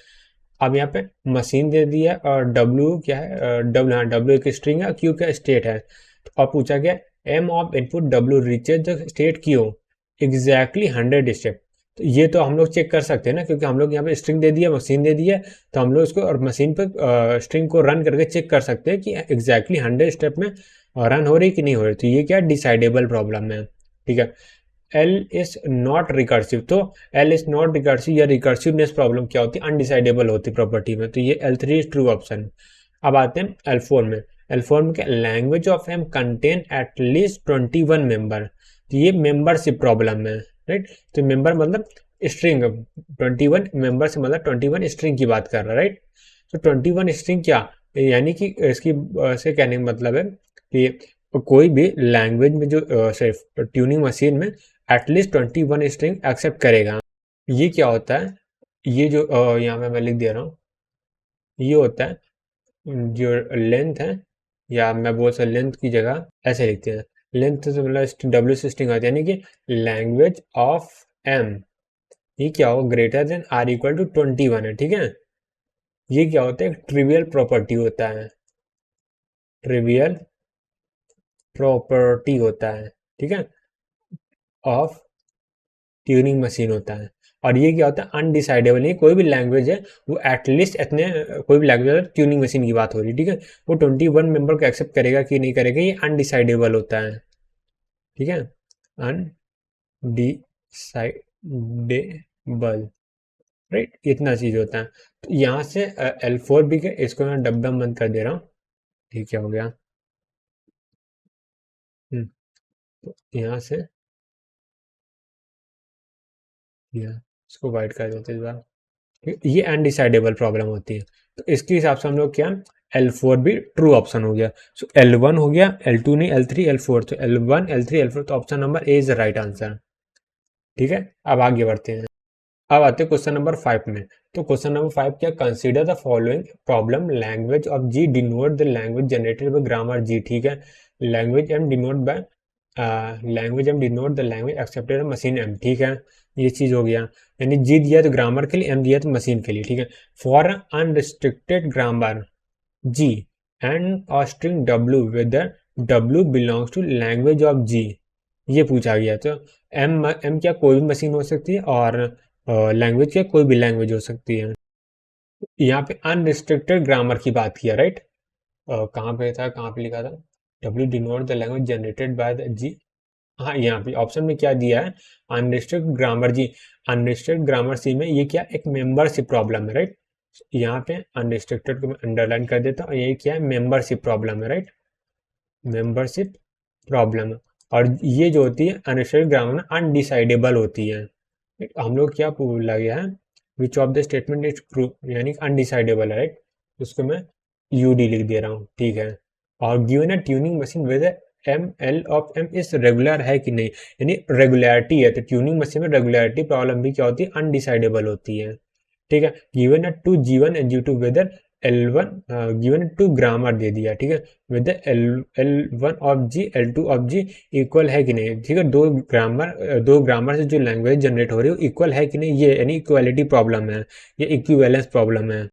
अब यहाँ पे मशीन दे दी है और W क्या है, W, हाँ W एक स्ट्रिंग है, Q क्या स्टेट है। तो अब पूछा गया M of input W reaches the state Q exactly 100 step. तो ये तो हम लोग चेक कर सकते हैं ना, क्योंकि हम लोग यहाँ पे स्ट्रिंग दे दी है, मशीन दे दी है, तो हम लोग इसको और मशीन पे स्ट्रिंग को रन करके चेक कर सकते हैं कि एग्जैक्टली 100 स्टेप में रन हो रही कि नहीं हो रही। तो ये क्या डिसाइडेबल प्रॉब्लम है। ठीक है, एल इज नॉट रिकर्सिव, तो एल इज नॉट रिकर्सिव या रिकर्सिवनेस प्रॉब्लम क्या होती है, अनडिसाइडेबल होती प्रॉपर्टी में, तो ये L3 इज ट्रू ऑप्शन। अब आते हैं L4 में। L4 में क्या, language of M contain at least 21 member, तो ये मेंबरशिप प्रॉब्लम है। राइट, तो मेंबर मतलब स्ट्रिंग, 21 मेंबर से मतलब 21 स्ट्रिंग की बात कर रहा है। राइट, तो 21 स्ट्रिंग क्या, यानी कि इसकी से कहने का मतलब है कि कोई भी लैंग्वेज में जो सिर्फ ट्यूनिंग मशीन में एटलीस्ट 21 स्ट्रिंग एक्सेप्ट करेगा। ये क्या होता है, ये जो यहाँ पे मैं लिख दे रहा हूँ, ये होता है जो लेंथ है, या मैं बोल सकता लेंथ की जगह ऐसे लिखते हैं, लेंथ से मतलब W से स्ट्रिंग आती है, यानी कि लैंग्वेज ऑफ M, ये क्या हो, greater than or equal to 21 है। ठीक है, ये क्या होता है, ट्रिवियल प्रॉपर्टी होता है, ट्रिवियल प्रॉपर्टी होता है। ठीक है, ऑफ ट्यूनिंग मशीन होता है। और ये क्या होता है, अनडिसाइडेबल नहीं, कोई भी लैंग्वेज है वो एटलीस्ट इतने, कोई भी लैंग्वेज ट्यूनिंग मशीन की बात हो रही है। ठीक है, वो 21 मेंबर को एक्सेप्ट करेगा कि नहीं करेगा, ये अनडिसाइडेबल होता है। ठीक है, अनडिसाइडेबल डेबल, राइट, इतना चीज होता है। तो यहाँ से L4 भी के इसको मैं डब्बा बंद कर दे रहा हूँ। ठीक है, हो गया। तो यहाँ से इसको वाइड कर देते हैं इस बार। ये अनडिसाइडेबल प्रॉब्लम होती है। तो इसके हिसाब से हम लोग क्या, L4 भी ट्रू ऑप्शन हो गया। सो L1 हो गया, L2 नहीं, L3 L4, तो L1 L3 L4, तो option number A is the right answer. ठीक है, अब आगे बढ़ते हैं। अब आते हैं क्वेश्चन नंबर 5 में। तो क्वेश्चन नंबर 5 क्या, consider the following problem, language of G denote the language generated by grammar G. ठीक है, language M denote by language M denote the language accepted machine M. ठीक है, ये चीज हो गया। यानी जी दिया तो ग्रामर के लिए, एम दिया तो मशीन के लिए। ठीक है, for unrestricted grammar G and और string W with W belongs to language of G, ये पूछा गया। तो एम क्या कोई भी मशीन हो सकती है, और लैंग्वेज क्या कोई भी लैंग्वेज हो सकती है। यहाँ पे अनरिस्ट्रिक्टेड ग्रामर की बात किया, राइट। कहाँ पे था, कहाँ पे लिखा था, W denote the language generated by the G. हाँ, यहाँ पे ऑप्शन में क्या दिया है, unrestricted grammar G. Unrestricted grammar C में ये क्या, एक मेंबरशिप प्रॉब्लम है, राइट। यहाँ पे अनरिस्ट्रिक्टेड को मैं अंडरलाइन कर देता हूँ, ये क्या है, मेंबरशिप प्रॉब्लम है, राइट, मेंबरशिप प्रॉब्लम। और ये जो होती है अनरिस्ट्रिक्टेड ग्रामर में अनडिसाइडेबल होती है। हम लोग क्या बोला गया है, which of the statement is true, यानी अनडिसाइडेबल है, राइट। उसको मैं यूडी लिख दे रहा हूँ। ठीक है, और given a tuning machine whether M L of M is regular है कि नहीं, यानी रेगुलरिटी है। तो ट्यूनिंग मशीन में रेगुलरिटी प्रॉब्लम भी क्या होती है, अनडिसाइडेबल होती है। ठीक है, given a two G1 and G2 whether L1 given two grammar दे दिया। ठीक है, वेदर L1 of G L2 of G equal है कि नहीं। ठीक है, दो ग्रामर से जो लैंग्वेज जनरेट हो रही है इक्वल है कि नहीं, ये यानी इक्वालिटी प्रॉब्लम है, ये इक्विवेलेंस प्रॉब्लम है।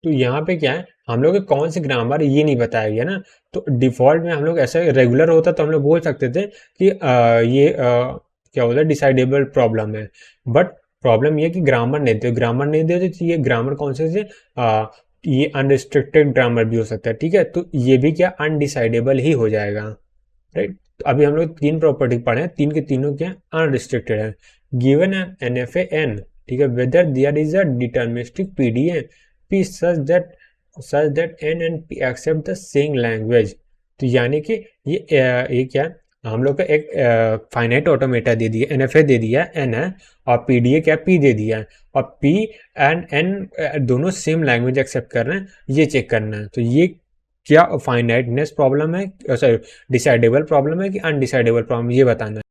तो यहाँ पे क्या है, हम लोग कौन सी ग्रामर ये नहीं बताया गया ना। तो डिफॉल्ट में हम लोग ऐसा रेगुलर होता तो हम लोग बोल सकते थे कि क्या होता है, डिसाइडेबल प्रॉब्लम है। बट प्रॉब्लम ये कि ग्रामर नहीं दे, ग्रामर नहीं दे तो ये ग्रामर कौन से ये अनरिस्ट्रिक्टेड ग्रामर भी हो सकता है। ठीक है, तो ये भी क्या अनडिसाइडेबल ही हो जाएगा, राइट। तो अभी हम लोग तीन प्रॉपर्टी पढ़े हैं, तीन के तीनों क्या अनरिस्ट्रिक्टेड है। गिवन एन एफ एन, ठीक है, whether there is a deterministic PDA P such that N and P accept the same language। तो यानी कि ये क्या है, हम लोग का एक फाइनाइट ऑटोमेटा दे दिया, NFA दे दिया N है, और PDA क्या P दे दिया है, और P एंड N दोनों सेम लैंग्वेज एक्सेप्ट कर रहे हैं, ये चेक करना है। तो ये क्या फाइनाइटनेस प्रॉब्लम है, सॉरी डिसाइडेबल प्रॉब्लम है कि अनडिसाइडेबल प्रॉब्लम, ये बताना है।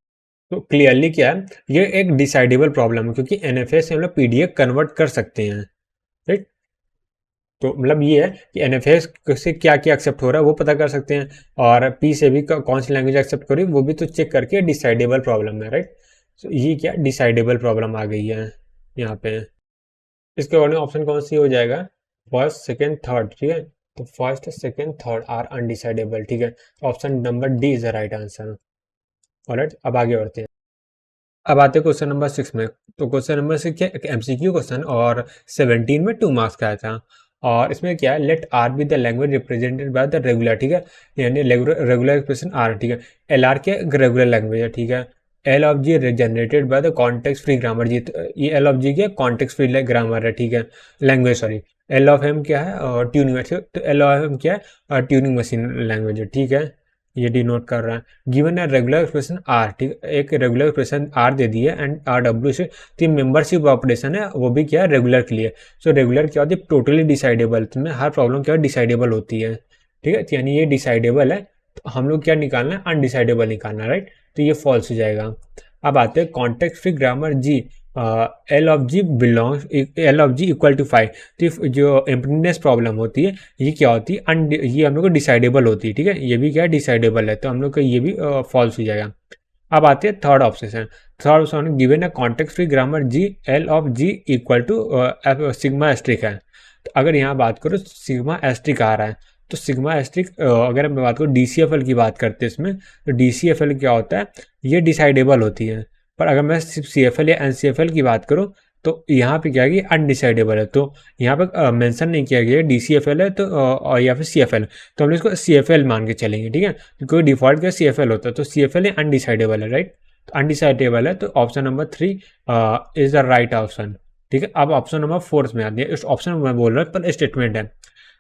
तो क्लियरली क्या है, ये एक डिसाइडेबल प्रॉब्लम है, क्योंकि NFA से हम लोग PDA कन्वर्ट कर सकते हैं, राइट। तो मतलब ये है कि NFS से क्या क्या एक्सेप्ट हो रहा है वो पता कर सकते हैं, और P से भी कौन सी लैंग्वेज एक्सेप्ट कर रही है वो भी तो चेक करके डिसाइडेबल प्रॉब्लम है, राइट। तो ये क्या डिसाइडेबल प्रॉब्लम आ गई है यहाँ पे। इसके और ऑप्शन कौन सी हो जाएगा, फर्स्ट सेकेंड थर्ड। ठीक है, तो first second third are undecidable. ठीक है, option number D is the right answer. Alright, अब आगे बढ़ते हैं। अब आते हैं क्वेश्चन नंबर 6 में। तो क्वेश्चन नंबर 6 क्या, एक MCQ क्वेश्चन, और 17 में 2 मार्क्स का आया था। और इसमें क्या है, let R be the language represented by the regular. ठीक है, यानी रेगुलर एक्सप्रेशन आर। ठीक है, LR क्या रेगुलर लैंग्वेज है। ठीक है, L of G generated by the context free grammar G. तो ये एल ऑफ जी क्या कॉन्टेक्स्ट फ्री ग्रामर है। ठीक है, language, sorry. L of M क्या है, ट्यूनिंग। तो एल ऑफ एम क्या है, ट्यूनिंग मशीन लैंग्वेज है। ठीक है, ये डिनोट कर रहा है। गिवन है रेगुलर एक्सप्रेशन आर। ठीक है, एक रेगुलर एक्सप्रेशन आर दे दी है, एंड आर डब्ल्यू से तीन मेंबरशिप ऑपरेशन है, वो भी क्या है रेगुलर के लिए। सो रेगुलर क्या होती है, टोटली डिसाइडेबल, तुम्हें हर प्रॉब्लम क्या डिसाइडेबल होती है। ठीक है, यानी ये डिसाइडेबल है, तो हम लोग क्या निकालना है, अनडिसाइडेबल निकालना, राइट। तो ये फॉल्स हो जाएगा। अब आते हैं context free grammar G, L of G belongs, L of G equal to 5। तो जो एम्प्टीनेस प्रॉब्लम होती है ये क्या होती है, ये हम लोग को डिसाइडेबल होती है। ठीक है, ये भी क्या डिसाइडेबल है, तो हम लोग का ये भी फॉल्स हो जाएगा। अब आते हैं third option. Third option given है context free grammar G L of G equal to sigma asterisk है। तो अगर यहाँ बात करो सिग्मा एस्ट्रिक आ रहा है, तो सिग्मा एस्ट्रिक अगर मैं बात करूँ DCFL की बात करते हैं इसमें, तो DCFL क्या होता है, ये डिसाइडेबल होती है। पर अगर मैं सिर्फ CFL या NCFL की बात करूँ, तो यहाँ पे क्या है कि अनडिसाइडेबल है। तो यहाँ पे मेंशन नहीं किया गया DCFL है तो और या फिर CFL, तो हम लोग इसको CFL मान के चलेंगे। ठीक है, क्योंकि डिफॉल्ट का CFL होता है, तो CFL अनडिसाइडेबल है, राइट। तो अनडिसाइडेबल है, तो option number 3 is the right option. ठीक है, अब ऑप्शन नंबर 4 में आती है। इस ऑप्शन में मैं बोल रहा हूँ पर स्टेटमेंट है।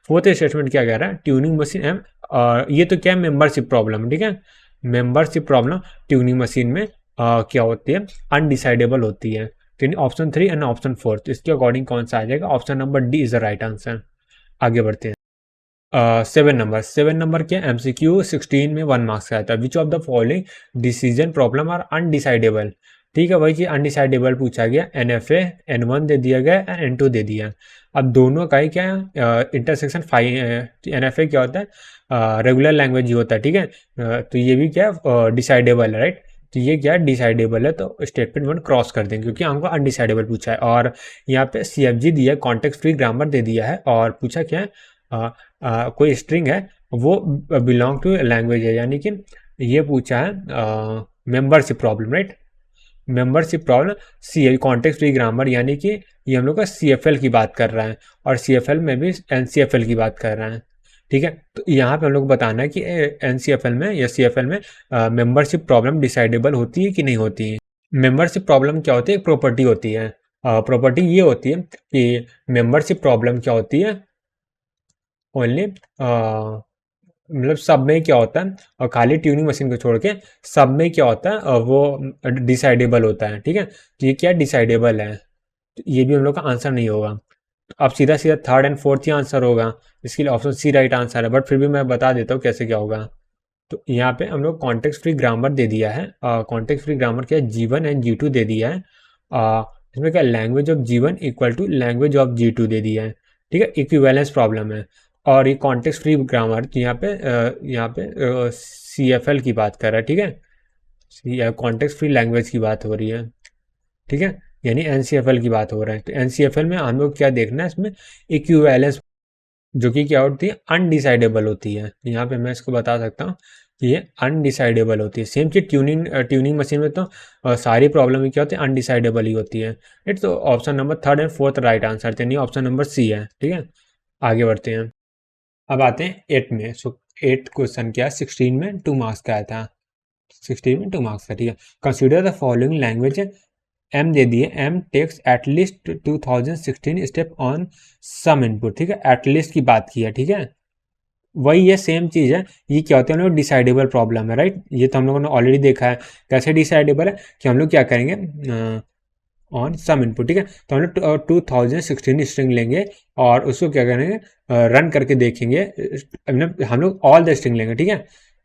फोर्थ स्टेटमेंट क्या कह रहा है, ट्यूनिंग मशीन एम, ये तो क्या है, मेंबरशिप प्रॉब्लम। ठीक है, मेंबरशिप प्रॉब्लम ट्यूनिंग मशीन में क्या होती है, अनडिसाइडेबल होती है। तो ऑप्शन 3 एंड ऑप्शन 4, इसके अकॉर्डिंग कौन सा आ जाएगा, option number D is the right answer. आगे बढ़ते हैं। 7 नंबर क्या, एमसीक्यू 16 में 1 मार्क्स का आता है। Which of the following decision problem are undecidable. ठीक है, वही चीज अनडिसाइडेबल पूछा गया। NFA N1 दे दिया गया, N2 दे दिया। अब दोनों का ही क्या है, इंटरसेक्शन 5, NFA क्या होता है, रेगुलर लैंग्वेज ही होता है। ठीक है, तो ये भी क्या है, डिसाइडेबल है, राइट। तो ये क्या डिसाइडेबल है, तो स्टेटमेंट 1 क्रॉस कर देंगे क्योंकि हमको अनडिसाइडेबल पूछा है। और यहाँ पे CFG दिया है, कॉन्टेक्स्ट फ्री ग्रामर दे दिया है, और पूछा क्या है, कोई स्ट्रिंग है वो बिलोंग टू लैंग्वेज है, यानी कि ये पूछा है membership problem, right. Membership problem C context free grammar, यानी कि ये हम लोग का CFL की बात कर रहा है, और CFL में भी NCFL की बात कर रहा है। ठीक है, तो यहाँ पे हम लोग को बताना है कि NCFL में या CFL में मेंबरशिप प्रॉब्लम डिसाइडेबल होती है कि नहीं होती है। मेंबरशिप प्रॉब्लम क्या होती है, एक प्रॉपर्टी होती है। प्रॉपर्टी ये होती है कि मेंबरशिप प्रॉब्लम क्या होती है, ओनली मतलब सब में क्या होता है, और खाली ट्यूनिंग मशीन को छोड़ के सब में क्या होता है, वो डिसाइडेबल होता है। ठीक है, तो ये क्या डिसाइडेबल है, तो ये भी हम लोग का आंसर नहीं होगा। तो अब सीधा सीधा third and fourth he answer होगा, इसके लिए ऑप्शन सी राइट आंसर है। बट फिर भी मैं बता देता हूँ कैसे क्या होगा। तो यहाँ पे हम लोग कॉन्टेक्स्ट फ्री ग्रामर दे दिया है। कॉन्टेक्स्ट फ्री ग्रामर क्या है, G1 एंड G2 दे दिया है। इसमें क्या language of G1 equal to language of G2 दे दिया है। ठीक है, इक्विवेलेंस प्रॉब्लम है। और ये कॉन्टेक्स्ट फ्री ग्रामर यहाँ पे CFL की बात कर रहा है। ठीक है, कॉन्टेक्स्ट फ्री लैंग्वेज की बात हो रही है। ठीक है, यानी NCFL की बात हो रहा है। तो NCFL में हम लोग क्या देखना है, इसमें इक्विवेलेंस, जो कि क्या होती है, अनडिसाइडेबल होती है। यहाँ पे मैं इसको बता सकता हूँ कि ये अनडिसाइडेबल होती है। सेम चीज ट्यूनिंग मशीन में तो सारी प्रॉब्लम क्या होती है, अनडिसाइडेबल ही होती है। राइट, तो option number third and fourth right answer थे, नहीं ऑप्शन नंबर सी है। ठीक है, आगे बढ़ते हैं। अब आते हैं 8 में। सो 8 क्वेश्चन क्या है, 16 में 2 मार्क्स का आया था। 16 में 2 मार्क्स का। ठीक है, consider the following language. M दे दिए, M takes at least 2016 step on some input. ठीक है, एटलीस्ट की बात की है। ठीक है, वही ये सेम चीज़ है। ये क्या होता है, हम लोग डिसाइडेबल प्रॉब्लम है, राइट। ये तो हम लोगों ने ऑलरेडी देखा है। कैसे डिसाइडेबल है कि हम लोग क्या करेंगे, ऑन सम इनपुट। ठीक है, तो हम लोग 2016 स्ट्रिंग लेंगे और उसको क्या करेंगे, रन करके देखेंगे। मतलब हम लोग ऑल द स्ट्रिंग लेंगे। ठीक है,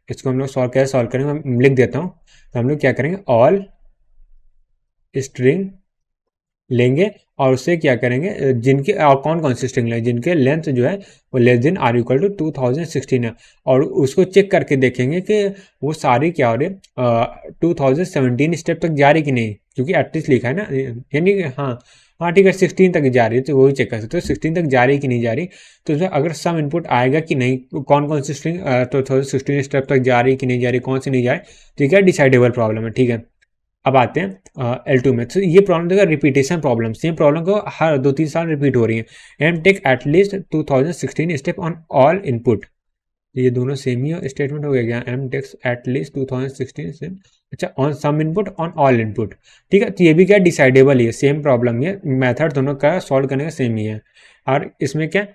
इसको हम लोग कैसे सॉल्व करेंगे, मैं लिख देता हूँ। तो हम लोग क्या करेंगे, ऑल स्ट्रिंग लेंगे और उससे क्या करेंगे, जिनके और कौन कौन सी स्ट्रिंग लेंगे जिनके लेंथ जो है वो less than or equal to 2016 है, और उसको चेक करके देखेंगे कि वो सारी क्या हो रही है, 2017 स्टेप तक जा रही कि नहीं, क्योंकि एटलीस्ट लिखा है ना, यानी हाँ हाँ ठीक है 16 तक जा रही है, तो वही चेक कर सकते हो 16 तक जा रही कि नहीं जा रही। तो उसमें अगर सम इनपुट आएगा कि नहीं, कौन कौन सी स्ट्रिंग 2016 स्टेप तक जा रही कि नहीं जा रही, कौन सी नहीं जा रही, तो क्या डिसाइडेबल प्रॉब्लम है। ठीक है, अब आते हैं L2 में। तो ये प्रॉब्लम देखा, रिपीटेशन प्रॉब्लम, सेम प्रॉब्लम को हर 2-3 साल रिपीट हो रही है। M take at least 2016 step on all input. ये दोनों सेम ही स्टेटमेंट हो गया क्या, एम टेक्स एटलीस्ट 2016 से, अच्छा on some input on all input. ठीक है, तो ये भी क्या डिसाइडेबल ही है, सेम प्रॉब्लम है, मेथड दोनों का सॉल्व करने का सेम ही है। और इसमें क्या,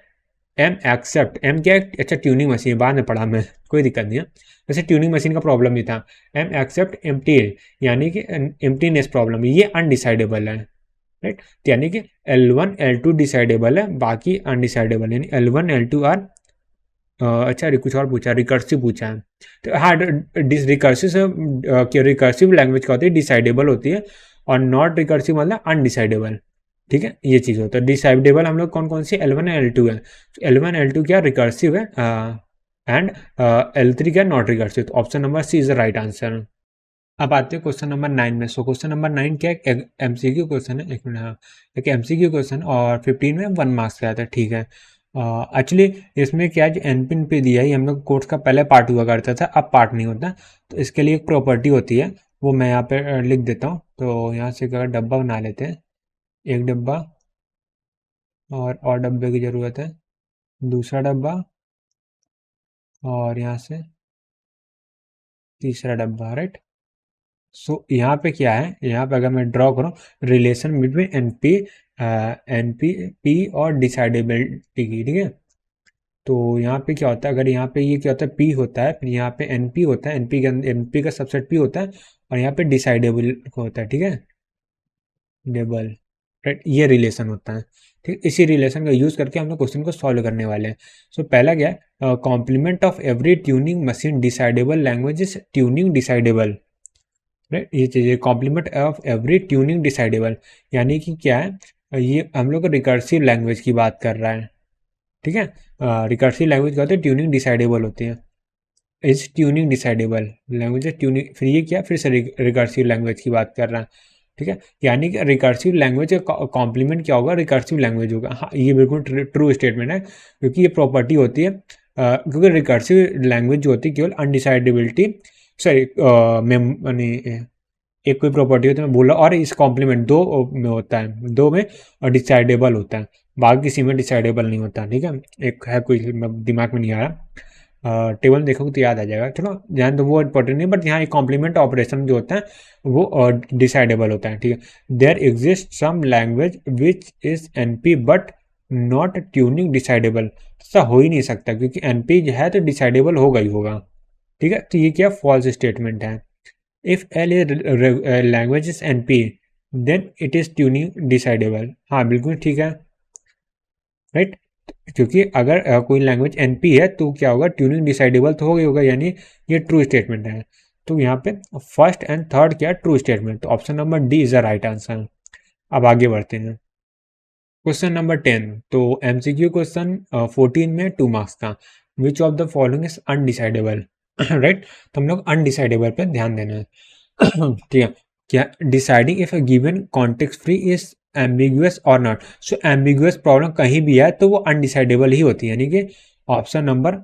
एम एक्सेप्ट, एम क्या है, अच्छा ट्यूनिंग मशीन बाद में पढ़ा मैं, कोई दिक्कत नहीं है। जैसे ट्यूनिंग मशीन का प्रॉब्लम ही था, एम एक्सेप्ट एम्प्टी, यानी कि एम्प्टीनेस प्रॉब्लम, ये अनडिसाइडेबल है, राइट। यानी कि L1 L2 डिसाइडेबल है, बाकी अनडिसाइडेबल, यानी L1 L2 आर, अच्छा कुछ और पूछा, रिकर्सिव पूछा है। तो हाँ, रिकर्सिव लैंग्वेज क्या होती है, डिसाइडेबल होती है, और नॉट रिकर्सिव मतलब अनडिसाइडेबल। ठीक है, ये चीज़ होता है। डिसाइडेबल हम लोग कौन कौन सी, L1 L2 है। L1 L2 क्या रिकर्सिव है, एंड L3 क्या नॉट रिकर्सिव। तो option number C is the right answer. अब आते हैं क्वेश्चन नंबर 9 में। सो क्वेश्चन नंबर 9 क्या है, MCQ क्वेश्चन है, एक मिनट, हाँ एक MCQ क्वेश्चन, और 15 में 1 मार्क्स का आता है। ठीक है, एक्चुअली इसमें क्या है, एनपिन पे दिया है, हम लोग कोर्स का पहले पार्ट हुआ करता था, अब पार्ट नहीं होता। तो इसके लिए एक प्रॉपर्टी होती है, वो मैं यहाँ पे लिख देता हूँ। तो यहाँ से अगर डब्बा बना लेते हैं, एक डब्बा, और डब्बे की ज़रूरत है, दूसरा डब्बा, और यहाँ से तीसरा डब्बा, राइट। सो यहाँ पे क्या है, यहाँ पे अगर मैं ड्रॉ करूँ रिलेशन बिटवीन एनपी और डिसाइडेबिलिटी की, ठीक है। तो यहाँ पे क्या होता है, अगर यहाँ पे ये क्या होता है पी होता है, फिर यहाँ पे एनपी होता है, एनपी के एनपी का सबसेट पी होता है, और यहाँ पे डिसाइडेबल होता है, ठीक है, डेबल, राइट, ये रिलेशन होता है। ठीक, इसी रिलेशन का यूज करके हम लोग क्वेश्चन को सॉल्व करने वाले हैं। सो पहला क्या है, complement of every Turing machine decidable language is Turing decidable, right, ये चीज़ complement of every Turing decidable, यानी कि क्या है, ये हम लोग रिकर्सिव लैंग्वेज की बात कर रहा है, ठीक है। रिकर्सिव लैंग्वेज क्या होती है, ट्यूनिंग डिसाइडेबल होती है, is Turing decidable language tuning, फिर ये क्या, फिर से रिकर्सिव लैंग्वेज की बात कर रहा है, ठीक है। यानी कि रिकर्सिव लैंग्वेज का कॉम्प्लीमेंट क्या होगा, रिकर्सिव लैंग्वेज होगा। हाँ, ये बिल्कुल ट्रू स्टेटमेंट है, क्योंकि ये प्रॉपर्टी होती है, क्योंकि रिकर्सिव लैंग्वेज जो होती है केवल अनडिसाइडेबिलिटी, सॉरी, एक कोई प्रॉपर्टी होती है मैं बोला, और इस कॉम्प्लीमेंट दो में होता है, दो में डिसाइडेबल होता है, बाकी किसी में डिसाइडेबल नहीं होता, ठीक है। एक है कोई दिमाग में नहीं आ रहा, टेबल देखोगे तो याद आ जाएगा, चलो ध्यान तो वो इंपॉर्टेंट नहीं, बट यहाँ एक कॉम्प्लीमेंट ऑपरेशन जो होता है वो डिसाइडेबल होता है, ठीक है। There exist some language which is NP but not Turing decidable, ऐसा हो ही नहीं सकता, क्योंकि एनपी जो है तो डिसाइडेबल होगा ही होगा, ठीक है। तो ये क्या फॉल्स स्टेटमेंट है। If L is language is NP then it is Turing decidable, हाँ बिल्कुल ठीक है, राइट, क्योंकि अगर कोई लैंग्वेज एनपी है तो क्या होगा, ट्यूनिंग डिसाइडेबल तो होगा ही होगा, यानी ये ट्रू स्टेटमेंट है। तो यहाँ पे फर्स्ट एंड थर्ड क्या है, ट्रू स्टेटमेंट, तो option number D is the right answer. अब आगे बढ़ते हैं, क्वेश्चन नंबर 10, तो एमसीक्यू क्वेश्चन 14 में 2 मार्क्स का, विच of the following is undecidable, right, तो हम लोग अनडिसाइडेबल पे ध्यान देना है। ठीक है, क्या deciding if a given context free is ambiguous और नॉट, सो एम्बिगुअस प्रॉब्लम कहीं भी है तो वो अनडिसाइडेबल ही होती है, यानी कि option number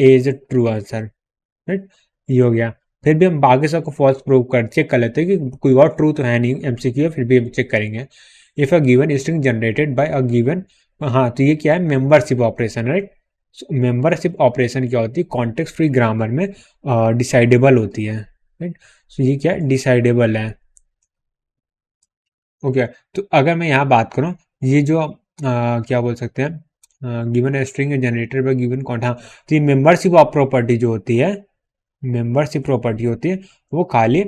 A is a true answer, right, ये हो गया। फिर भी हम बाकी सबको फॉल्स प्रूव कर चेक कर लेते हैं कि कोई और ट्रू तो है नहीं एमसीक्यू, फिर भी हम चेक करेंगे। If a given string generated by a given, हाँ तो ये क्या है, membership operation, right, membership operation क्या होती है, कॉन्टेक्स्ट फ्री ग्रामर में डिसाइडेबल होती है, राइट, सो ये क्या डिसाइडेबल है, ओके। तो अगर मैं यहाँ बात करूँ, ये जो क्या बोल सकते हैं, given string generated by given can't, हाँ, तो ये मेंबरशिप ऑफ प्रॉपर्टी जो होती है, मेंबरशिप प्रॉपर्टी होती है, वो खाली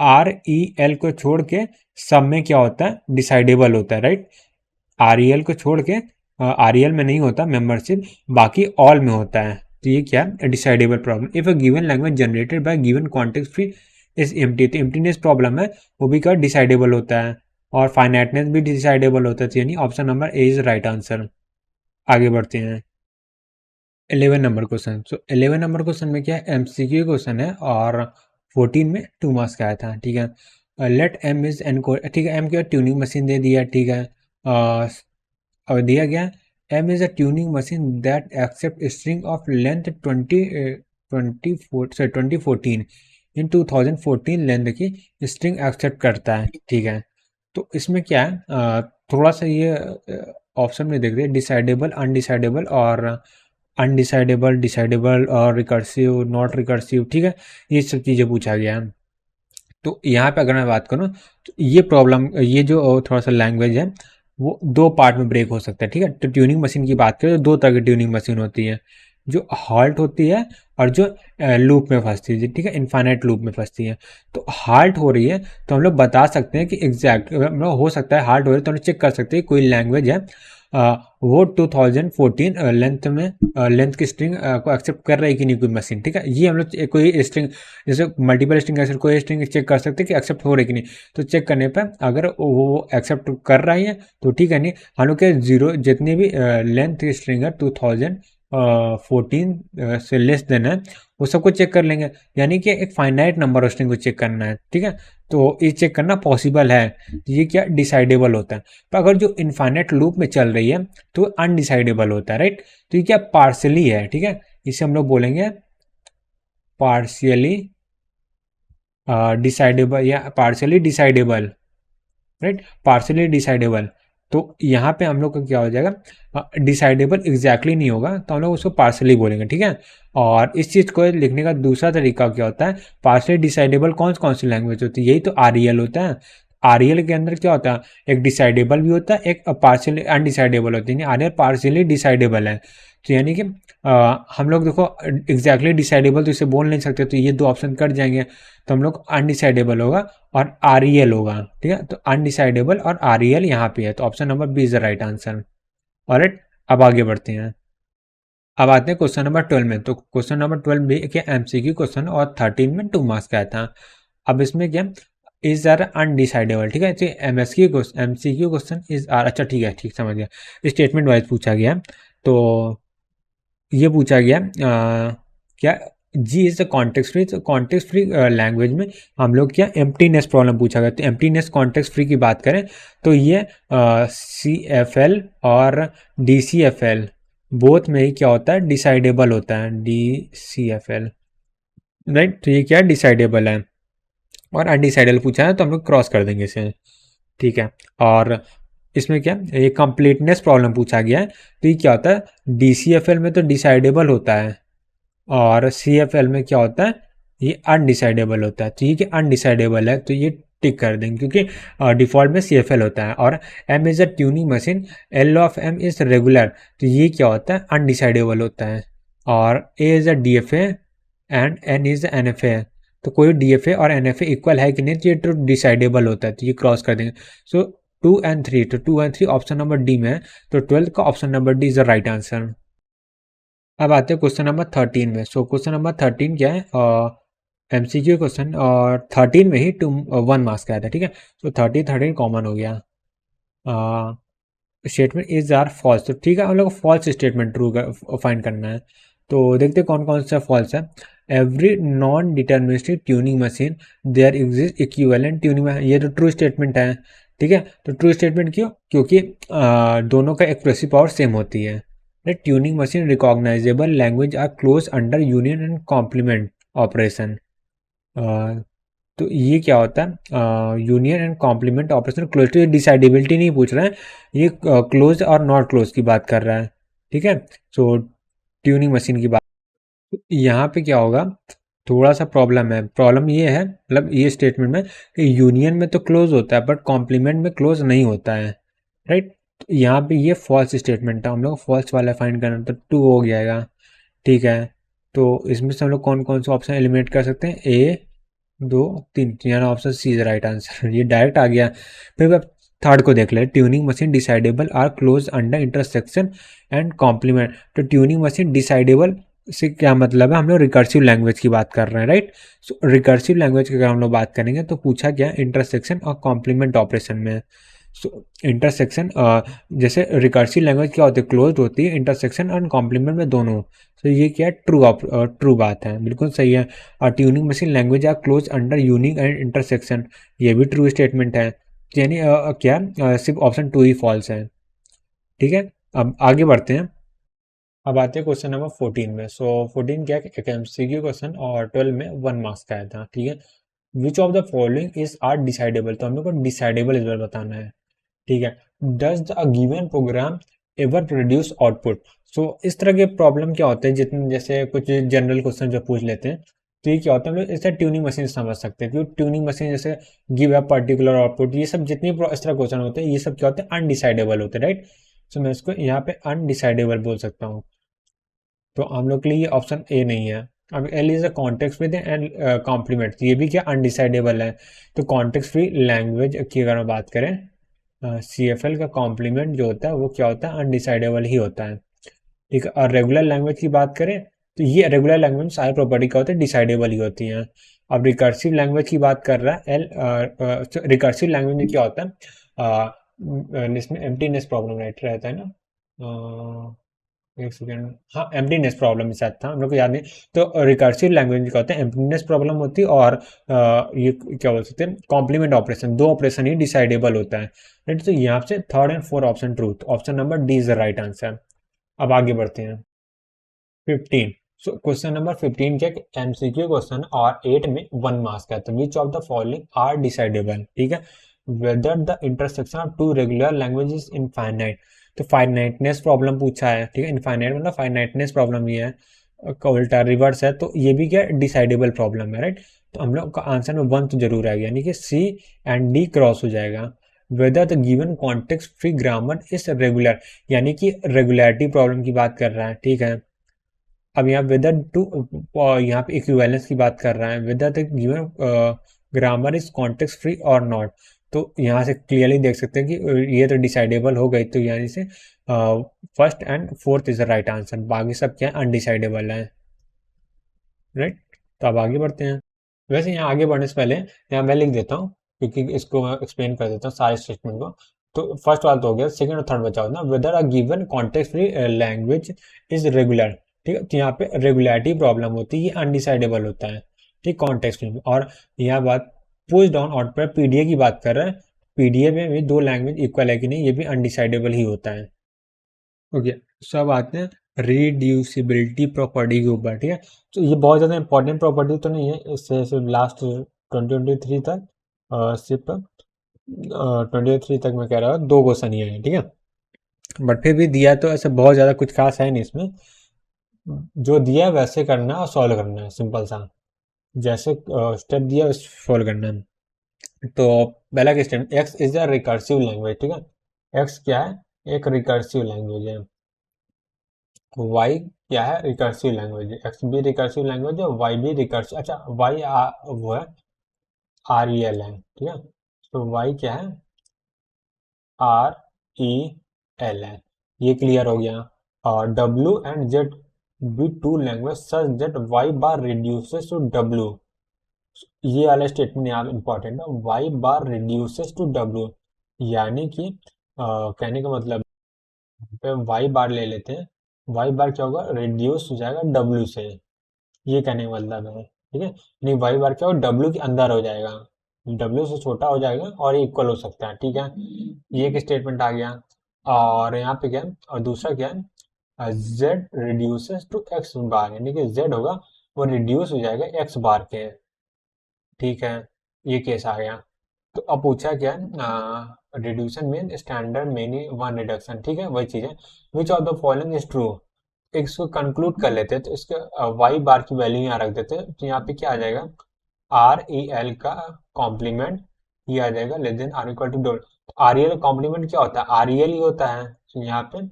आर ई एल को छोड़ के सब में क्या होता है, डिसाइडेबल होता है, राइट, आर ई एल को छोड़ के आर ई एल में नहीं होता मेंबरशिप, बाकी ऑल में होता है, तो ये क्या है, decidable problem. If a given language generated bye given context free is empty, तो एम्प्टीनेस प्रॉब्लम है, वो भी क्या डिसाइडेबल होता है, और फाइनाइटनेस भी डिसाइडेबल होता है, तो यानी option number A is right answer. आगे बढ़ते हैं, 11 नंबर क्वेश्चन, सो 11 नंबर क्वेश्चन में क्या है, एमसीक्यू क्वेश्चन है, और 14 में 2 मार्क्स का आया था, ठीक है। लेट एम इज एन को, ठीक है, एम क्या ट्यूनिंग मशीन दे दिया, ठीक है, और दिया गया M is a tuning machine that accept string of length 2014 in 2014 length की स्ट्रिंग एक्सेप्ट करता है, ठीक है। तो इसमें क्या है, थोड़ा सा ये ऑप्शन में देख रहे हैं, डिसाइडेबल, अनडिसाइडेबल, और अनडिसाइडेबल, डिसाइडेबल, और रिकर्सिव, नॉट रिकर्सिव, ठीक है, ये सब चीज़ें पूछा गया है। तो यहाँ पे अगर मैं बात करूँ तो ये प्रॉब्लम, ये जो थोड़ा सा लैंग्वेज है वो दो पार्ट में ब्रेक हो सकता है, ठीक है। तो ट्यूनिंग मशीन की बात करें तो दो तरह की ट्यूनिंग मशीन होती है, जो हाल्ट होती है और जो लूप में फंसती है, ठीक है, इनफाइनाइट लूप में फंसती है। तो हाल्ट हो रही है तो हम लोग बता सकते हैं कि एग्जैक्ट मतलब हो सकता है हाल्ट हो रही है, तो हम लोग चेक कर सकते हैं कोई लैंग्वेज है वो 2014 लेंथ में लेंथ की स्ट्रिंग को एक्सेप्ट कर रही है कि नहीं कोई मशीन, ठीक है। ये हम लोग कोई स्ट्रिंग, जैसे मल्टीपल स्ट्रिंग एक्सेप्ट, कोई स्ट्रिंग चेक कर सकते हैं कि एक्सेप्ट हो रही कि नहीं, तो चेक करने पर अगर वो एक्सेप्ट कर रही है तो ठीक है, नहीं हम लोग के जीरो जितनी भी लेंथ की स्ट्रिंग है 2014 से लेस देन है, वो सबको चेक कर लेंगे, यानी कि एक फाइनाइट नंबर ऑफ स्ट्रिंग को चेक करना है, ठीक है। तो ये चेक करना पॉसिबल है, ये क्या डिसाइडेबल होता है। पर अगर जो इनफाइनाइट लूप में चल रही है तो अनडिसाइडेबल होता है, राइट, तो ये क्या पार्शियली है, ठीक है, इसे हम लोग बोलेंगे पार्शियली डिसाइडेबल या partially decidable, right, partially decidable. तो यहाँ पे हम लोग का क्या हो जाएगा, डिसाइडेबल एग्जैक्टली नहीं होगा तो हम लोग उसको पार्सली बोलेंगे, ठीक है। और इस चीज़ को लिखने का दूसरा तरीका क्या होता है, पार्सली डिसाइडेबल कौन कौन सी लैंग्वेज होती है, यही तो आरईएल होता है। आरईएल के अंदर क्या होता है, एक डिसाइडेबल भी होता है, एक पार्शियली अनडिसाइडेबल होती है। आरईएल पार्शियली डिसाइडेबल है, तो यानी कि हम लोग देखो एग्जैक्टली डिसाइडेबल तो इसे बोल नहीं सकते, तो ये दो ऑप्शन कट जाएंगे, तो हम लोग अनडिसाइडेबल होगा और आरईएल होगा, ठीक है। तो अनडिसाइडेबल और आरईएल यहाँ पे है, तो option number B is the right answer. Alright, अब आगे बढ़ते हैं। अब आते हैं क्वेश्चन नंबर 12 में। तो क्वेश्चन नंबर 12 भी क्या एमसीक्यू क्वेश्चन और 13 में 2 मार्क्स का आया था। अब इसमें क्या इज आर अनडिसाइडेबल, ठीक है। एमसीक्यू क्वेश्चन इज आर, अच्छा ठीक है, ठीक समझ गया, स्टेटमेंट वाइज पूछा गया। तो ये पूछा गया क्या जी इज द कॉन्टेक्स्ट फ्री, तो कॉन्टेक्स्ट फ्री लैंग्वेज में हम लोग क्या एम्प्टीनेस प्रॉब्लम पूछा गया। तो एम्प्टीनेस कॉन्टेक्स्ट फ्री की बात करें तो ये सी एफ एल और D C F L both में ही क्या होता है, डिसाइडेबल होता है, D C F L, right. तो ये क्या डिसाइडेबल है, और अनडिसाइडेबल पूछा है तो हम लोग क्रॉस कर देंगे इसे, ठीक है। और इसमें क्या ये कंप्लीटनेस प्रॉब्लम पूछा गया है, तो ये क्या होता है, डी सी एफ एल में तो डिसाइडेबल होता है और सी एफ एल में क्या होता है, ये अनडिसाइडेबल होता है। तो ये कि अनडिसाइडेबल है तो ये टिक कर देंगे, क्योंकि डिफ़ॉल्ट में सी एफ एल होता है। और M is a tuning machine, L of M is regular, तो ये क्या होता है, अनडिसाइडेबल होता है। और A is a D F A and N is an N F, A कोई डी एफ ए और एन एफ ए इक्वल है कि नहीं, तो ये तो डिसाइडेबल होता है, तो ये क्रॉस कर देंगे। सो 2 and 3, तो 2 and 3 ऑप्शन नंबर डी में है, तो 12 का option number D is the right answer. अब आते हैं क्वेश्चन नंबर 13 में। सो क्वेश्चन नंबर 13 क्या है, एमसीक्यू क्वेश्चन, और 13 में ही 1 मार्क्स का आया था, ठीक है। तो 13 कॉमन हो गया। स्टेटमेंट इज आर फॉल्स, तो ठीक है, हम लोग को फॉल्स स्टेटमेंट ट्रू फाइंड करना है। तो देखते कौन कौन सा फॉल्स है। Every non deterministic tuning machine there exist equivalent tuning, ये तो ट्रू स्टेटमेंट है, ठीक है। तो ट्रू स्टेटमेंट क्यों, क्योंकि दोनों का एक्सप्रेसिव पावर सेम होती है। The tuning machine recognizable language are close under union and complement operation। तो ये क्या होता है, union and complement operation close, तो ये डिसाइडेबिलिटी नहीं पूछ रहा है, ये क्लोज और नॉट क्लोज की बात कर रहा है, ठीक है। सो ट्यूनिंग मशीन की बात, यहाँ पे क्या होगा, थोड़ा सा प्रॉब्लम है। प्रॉब्लम ये है, मतलब ये स्टेटमेंट में कि यूनियन में तो क्लोज होता है बट कॉम्प्लीमेंट में क्लोज नहीं होता है, राइट। तो यहाँ पे ये फॉल्स स्टेटमेंट है, हम लोग फॉल्स वाला फाइंड करना, तो 2 हो जाएगा, ठीक है। तो इसमें से हम लोग कौन कौन से ऑप्शन एलिमिनेट कर सकते हैं, ए 2 3, यानी option C is right answer, ये डायरेक्ट आ गया। फिर अब थर्ड को देख ले, tuning machine decidable are close under intersection and complement, तो ट्यूनिंग मशीन डिसाइडेबल से क्या मतलब है, हम लोग रिकर्सिव लैंग्वेज की बात कर रहे हैं, राइट। सो रिकर्सिव लैंग्वेज की अगर हम लोग बात करेंगे तो पूछा गया इंटरसेक्शन और कॉम्प्लीमेंट ऑपरेशन में। सो इंटरसेक्शन, जैसे रिकर्सिव लैंग्वेज क्या होती है, क्लोज होती है, इंटरसेक्शन और कॉम्प्लीमेंट में दोनों, तो ये क्या है, ट्रू बात है, बिल्कुल सही है। और Turing machine language are close under union and intersection, ये भी ट्रू स्टेटमेंट है, यानी क्या सिर्फ ऑप्शन 2 ही फॉल्स है, ठीक है। अब आगे बढ़ते हैं। अब आते हैं क्वेश्चन नंबर 14 में। सो 14 क्या है, एक एमसीक्यू क्वेश्चन और 12 में 1 मार्क्स का आया था, ठीक है। Which of the following is are decidable, तो हम लोग को डिसाइडेबल इस बार बताना है, ठीक है। Does the given program ever produce output, so इस तरह के प्रॉब्लम क्या होते हैं, जितने जैसे कुछ जनरल क्वेश्चन जो पूछ लेते हैं, तो ये क्या होता है, हम लोग इससे ट्यूनिंग मशीन समझ सकते हैं, क्योंकि ट्यूनिंग मशीन जैसे गिव अ पर्टिकुलर आउटपुट, ये सब जितनी इस तरह क्वेश्चन होते हैं, ये सब क्या होते हैं, अनडिसाइडेबल होते हैं, राइट। सो मैं इसको यहाँ पे अनडिसाइडेबल बोल सकता हूँ, तो हम लोग के लिए ये ऑप्शन ए नहीं है। अब L is a context with and complement, ये भी क्या अनडिसाइडेबल है। तो कॉन्टेक्स्ट फ्री लैंग्वेज की अगर हम बात करें, सी एफ एल का कॉम्प्लीमेंट जो होता है वो क्या होता है, अनडिसाइडेबल ही होता है, ठीक है। और रेगुलर लैंग्वेज की बात करें तो ये रेगुलर लैंग्वेज सारी प्रॉपर्टी क्या होती है, डिसाइडेबल ही होती हैं। अब रिकर्सिव लैंग्वेज की बात कर रहा है एल, रिकर्सिव लैंग्वेज में क्या होता है, इसमें एम्प्टीनेस प्रॉब्लम रहता है ना, एक सेकेंड, हाँ एम्प्टीनेस प्रॉब्लम शायद था, हम लोग को याद नहीं। तो रिकर्सिव लैंग्वेज क्या होता है, एम्प्टीनेस प्रॉब्लम होती है, और ये क्या बोल सकते हैं, कॉम्प्लीमेंट ऑपरेशन, दो ऑपरेशन ही डिसाइडेबल होता है, राइट। तो यहाँ से 3rd and 4th option true, option number D is the right answer. अब आगे बढ़ते हैं 15। सो क्वेश्चन नंबर 15 क्या एमसीक्यू क्वेश्चन और 8 में 1 मार्क्स का है, तो which of the following are decidable, ठीक है। Whether the intersection of two regular languages infinite. तो फाइनाइटनेस प्रॉब्लम पूछा है, ठीक है, इनफाइनाइट मतलब फाइनाइटनेस प्रॉब्लम ये है, उल्टा रिवर्स है, तो ये भी क्या डिसाइडेबल प्रॉब्लम है, राइट। तो हम लोग का आंसर में 1 तो जरूर आएगा, यानी कि सी एंड डी क्रॉस हो जाएगा। Whether the given context free grammar is regular, यानी कि रेगुलरिटी प्रॉब्लम की बात कर रहा है, ठीक है। अब यहाँ वेदर टू, यहाँ पे इक्विवेलेंस की बात कर रहा है, whether the given grammar is context free और नॉट। तो यहाँ से क्लियरली देख सकते हैं कि ये तो डिसाइडेबल हो गई, तो यानी से first and fourth is the right answer, बाकी सब क्या अनडिसाइडेबल है, राइट। तो अब आगे बढ़ते हैं। वैसे यहाँ आगे बढ़ने से पहले यहाँ मैं लिख देता हूँ, क्योंकि इसको मैं एक्सप्लेन कर देता हूँ सारे स्टेटमेंट को। तो फर्स्ट वाला तो हो गया, सेकंड और थर्ड बचा होता है, weather a given context free language is regular, ठीक है। तो यहाँ पे रेगुलरिटी प्रॉब्लम होती है, ये अनडिसाइडेबल होता है, ठीक, कॉन्टेक्स्ट फ्री में। और यहाँ बात पुश डाउन आउट पर पीडीए की बात कर रहे हैं, पीडीए में भी 2 लैंग्वेज इक्वल है कि नहीं, ये भी अनडिसाइडेबल ही होता है। ओके, सो अब आते हैं रिड्यूसिबिलिटी प्रॉपर्टी के ऊपर, ठीक है। तो ये बहुत ज़्यादा इंपॉर्टेंट प्रॉपर्टी तो नहीं है, इससे सिर्फ लास्ट 2023 तक सिर्फ 23 तक मैं कह रहा हूँ 2 क्वेश्चन ही है, ठीक है। बट फिर भी दिया तो ऐसे बहुत ज़्यादा कुछ खास है नहीं इसमें, जो दिया है वैसे करना है और सॉल्व करना है, सिंपल सा, जैसे स्टेप दिया उस फॉलो करना है। तो पहला question, x is a recursive language, ठीक है। एक्स क्या है, एक रिकर्सिव लैंग्वेज है। वाई क्या है, रिकर्सिव लैंग्वेज है। एक्स भी रिकर्सिव लैंग्वेज है, वाई भी रिकर्सिव, अच्छा वाई वो है आर ई एल है, ठीक है। तो वाई क्या है, आर ई एल है, ये क्लियर हो गया। और W and Z be two language such that Y bar reduces to W, ये वाला स्टेटमेंट यहाँ इंपॉर्टेंट है, Y bar reduces to W, यानी कि कहने का मतलब वाई बार ले लेते हैं, वाई बार क्या होगा, रिड्यूस हो जाएगा डब्ल्यू से, ये कहने का मतलब है, ठीक है। नहीं, वाई बार क्या होगा, डब्ल्यू के अंदर हो जाएगा, डब्ल्यू से छोटा हो जाएगा और इक्वल हो सकता है, ठीक है। ये एक स्टेटमेंट आ गया। और यहाँ पे क्या है, और दूसरा क्या है, जेड रिड्यूसेस टू एक्स बार, यानी कि जेड होगा वो रिड्यूस हो जाएगा एक्स बार के, ठीक है। ये केस आ गया। तो अब पूछा क्या है, reduction mean standard many one reduction, ठीक है, वही चीज है। Which of the following is true, इसको कंक्लूड कर लेते हैं, तो इसके वाई बार की वैल्यू यहाँ रख देते हैं, तो यहाँ पे क्या आ जाएगा, आर ई एल का कॉम्प्लीमेंट, ये आ जाएगा less than or equal to double. R E L complement क्या होता है, आर ई एल ही होता है, तो यहाँ पे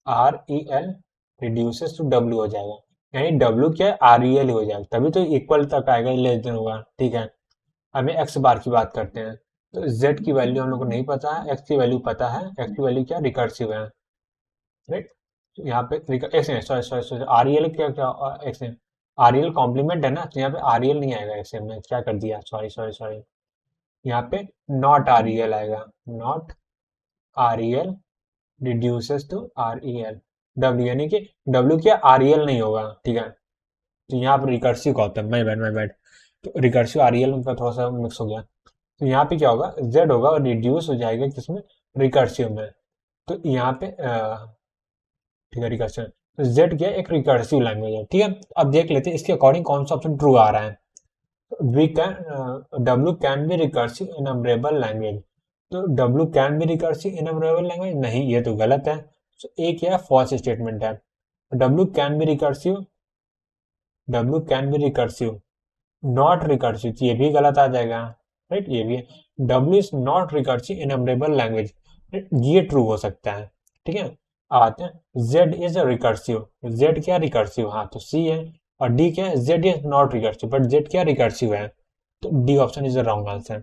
R E L reduces to W हो जाएगा, यानी डब्ल्यू क्या है, आर ई एल ही हो जाएगा, तभी तो इक्वल तक आएगा, लेस देन होगा, ठीक है। हमें एक्स बार की बात करते हैं, तो z की वैल्यू हम लोग को नहीं पता है, x की वैल्यू पता है, x की वैल्यू क्या रिकर्सिव है, राइट। यहाँ पे एक्स है, sorry sorry sorry, are E L क्या क्या एक्स है, आर ई एल कॉम्प्लीमेंट है ना, तो यहाँ पे आर ई एल नहीं आएगा, एक्स में क्या कर दिया, सॉरी सॉरी सॉरी, यहाँ पे नॉट आर ई एल आएगा, not R E L reduces to R E L W, यानी कि डब्ल्यू क्या आर ई एल नहीं होगा, ठीक है। तो यहाँ पर रिकर्सिव का होता है, माय बैड, तो रिकर्सिव आर ई एल उनका थोड़ा सा मिक्स हो गया। तो यहाँ पे क्या होगा, z होगा और रिड्यूस हो जाएगा किसमें, रिकर्सिव में। तो यहाँ पे ठीक है, रिकर्सिव, तो z क्या एक रिकर्सिव लैंग्वेज है, ठीक है। अब देख लेते हैं इसके अकॉर्डिंग कौन सा ऑप्शन ट्रू आ रहा है। We can W can be recursive enumerable language, तो W can be recursive enumerable language, नहीं, ये तो गलत है। तो एक क्या फॉल्स स्टेटमेंट है, W can be recursive, W can be recursive not recursive, ये भी गलत आ जाएगा, राइट, ये भी है। W is not recursive enumerable language, ये ट्रू हो सकता है, ठीक है। आते हैं जेड इज रिकर्सिव, जेड क्या रिकर्सिव, हाँ तो सी है। और डी क्या है, Z is not recursive, but Z क्या रिकर्सिव है, तो D option is the wrong answer.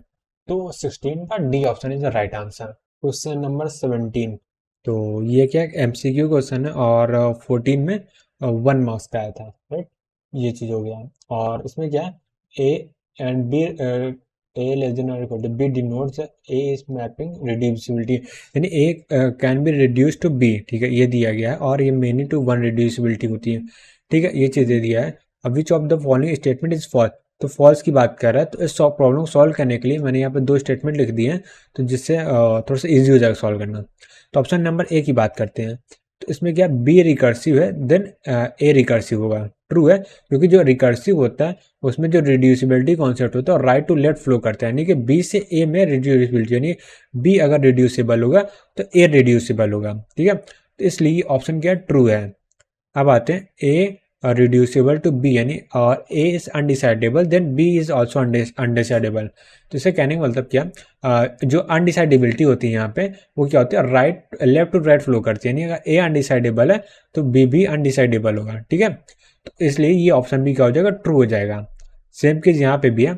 तो 16 का D option is the right answer. Question number 17, तो ये क्या एमसीक्यू क्वेश्चन है, और 14 में 1 मार्क्स का आया था, राइट, ये चीज हो गया। और इसमें क्या है, A and B A less than or equal to B denotes A is mapping reducibility, यानी A can be reduced to B, ठीक है, ये दिया गया है, और ये many to 1 reducibility होती है, ठीक है, ये चीज़ दे दिया है। अब which of the following statement is false, तो false की बात कर रहा है, तो इस प्रॉब्लम को सॉल्व करने के लिए मैंने यहाँ पे 2 स्टेटमेंट लिख दिए हैं, तो जिससे थोड़ा सा ईजी हो जाएगा सॉल्व करना। तो ऑप्शन नंबर ए की बात करते हैं, तो इसमें क्या बी रिकर्सिव है देन ए रिकर्सिव होगा, ट्रू है, क्योंकि जो रिकर्सिव होता है उसमें जो रिड्यूसिबिलिटी कॉन्सेप्ट होता है और राइट टू लेफ्ट फ्लो करता है, यानी कि बी से ए में रिड्यूसिबिलिटी, यानी बी अगर रिड्यूसिबल होगा तो ए रिड्यूसिबल होगा, ठीक है। तो इसलिए ऑप्शन क्या है, ट्रू है। अब आते हैं ए रिड्यूसिबल टू बी, यानी और A is undecidable then B is also undecidable. तो इसे कहने का मतलब क्या, जो अनडिसाइडेबिलिटी होती है यहाँ पे वो क्या होती है, right left to right flow करती है, यानी अगर ए अनडिसाइडेबल है तो बी भी अनडिसाइडेबल होगा, ठीक है। तो इसलिए ये ऑप्शन भी क्या हो जाएगा, ट्रू हो जाएगा। सेम चीज यहाँ पे भी है,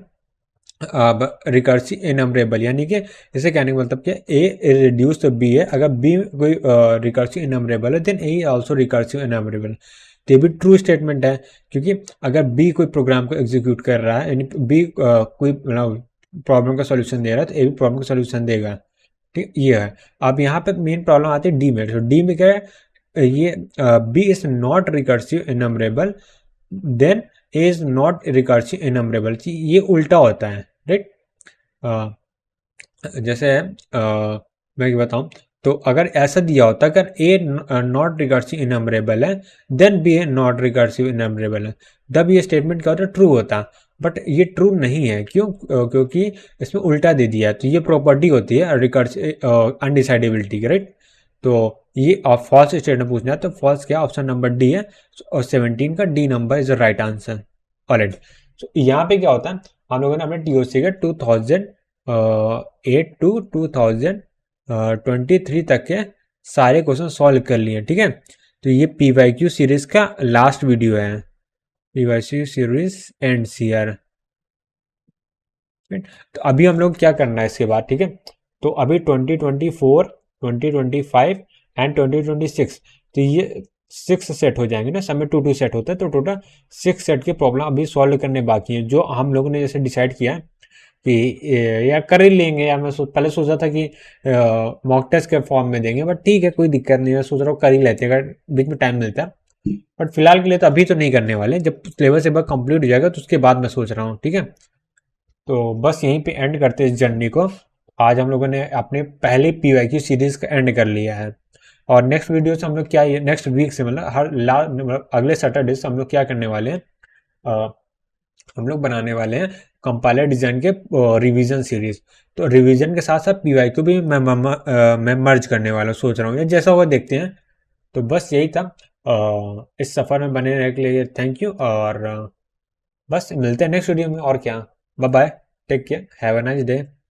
अब रिकर्सिव इनम्बरेबल, यानी कि इसे कहने का मतलब क्या, ए रिड्यूस तो बी है, अगर बी कोई रिकर्सिव इनम्बरेबल है देन ए ऑल्सो रिकर्सिव इनम्बरेबल। तो ये भी ट्रू स्टेटमेंट है, क्योंकि अगर बी कोई प्रोग्राम को एग्जीक्यूट कर रहा है, यानी बी कोई प्रॉब्लम का सॉल्यूशन दे रहा है तो ए भी प्रॉब्लम का सॉल्यूशन देगा, ठीक, ये है। अब यहाँ पे मेन प्रॉब्लम आती है डी में। तो डी में क्या है, ये B is not recursive enumerable then A is not recursive enumerable, ये उल्टा होता है, राइट। जैसे मैं बताऊं, तो अगर ऐसा दिया होता, अगर ए नॉट रिकर्सिव इनम्बरेबल है then B A not recursive enumerable है, तब ये स्टेटमेंट क्या होता, ट्रू होता। बट ये ट्रू नहीं है, क्यों, क्योंकि इसमें उल्टा दे दिया है। तो ये प्रॉपर्टी होती है रिकर्सिव अनडिसाइडेबिलिटी की, राइट। तो ये फॉल्स स्टेटमेंट पूछना है, तो फॉल्स क्या, ऑप्शन नंबर डी है, और 17 का D number is the right answer. Alright, तो यहाँ पे क्या होता है, हम लोगों ने अपने टीओसी का 2008 टू 2023 तक के सारे क्वेश्चन सॉल्व कर लिए, ठीक है। तो ये पीवाईक्यू सीरीज का लास्ट वीडियो है, पीवाईक्यू सीरीज एंड सीआर। तो अभी हम लोग क्या करना है इसके बाद, ठीक है। तो अभी 2024, 2025 एंड 2026, तो ये 6 सेट हो जाएंगे ना, समय 2 सेट होता है, तो टोटल 6 सेट के प्रॉब्लम अभी सॉल्व करने बाकी हैं, जो हम लोगों ने जैसे डिसाइड किया है कि या कर ही लेंगे, या मैं पहले सोचा था कि मॉक टेस्ट के फॉर्म में देंगे, बट ठीक है कोई दिक्कत नहीं है, सोच रहा हूँ कर ही लेते हैं अगर बीच में टाइम मिलता है। बट फिलहाल के लिए तो अभी तो नहीं करने वाले, जब सिलेबस एक बार कंप्लीट हो जाएगा तो उसके बाद मैं सोच रहा हूँ, ठीक है। तो बस यहीं पे एंड करते हैं इस जर्नी को। आज हम लोगों ने अपने पहले पीवाईक्यू सीरीज का एंड कर लिया है, और नेक्स्ट वीडियो से हम लोग क्या, नेक्स्ट वीक से मतलब मतलब अगले सैटरडे से हम लोग क्या करने वाले हैं, हम लोग बनाने वाले हैं कंपाइलर डिजाइन के रिवीजन सीरीज। तो रिवीजन के साथ साथ पीवाईक्यू भी मैं मर्ज करने वाला सोच रहा हूँ, या जैसा होगा देखते हैं। तो बस यही था, इस सफ़र में बने रहने के लिए थैंक यू, और बस मिलते हैं नेक्स्ट वीडियो में, और क्या, bye bye, take care, have a nice day.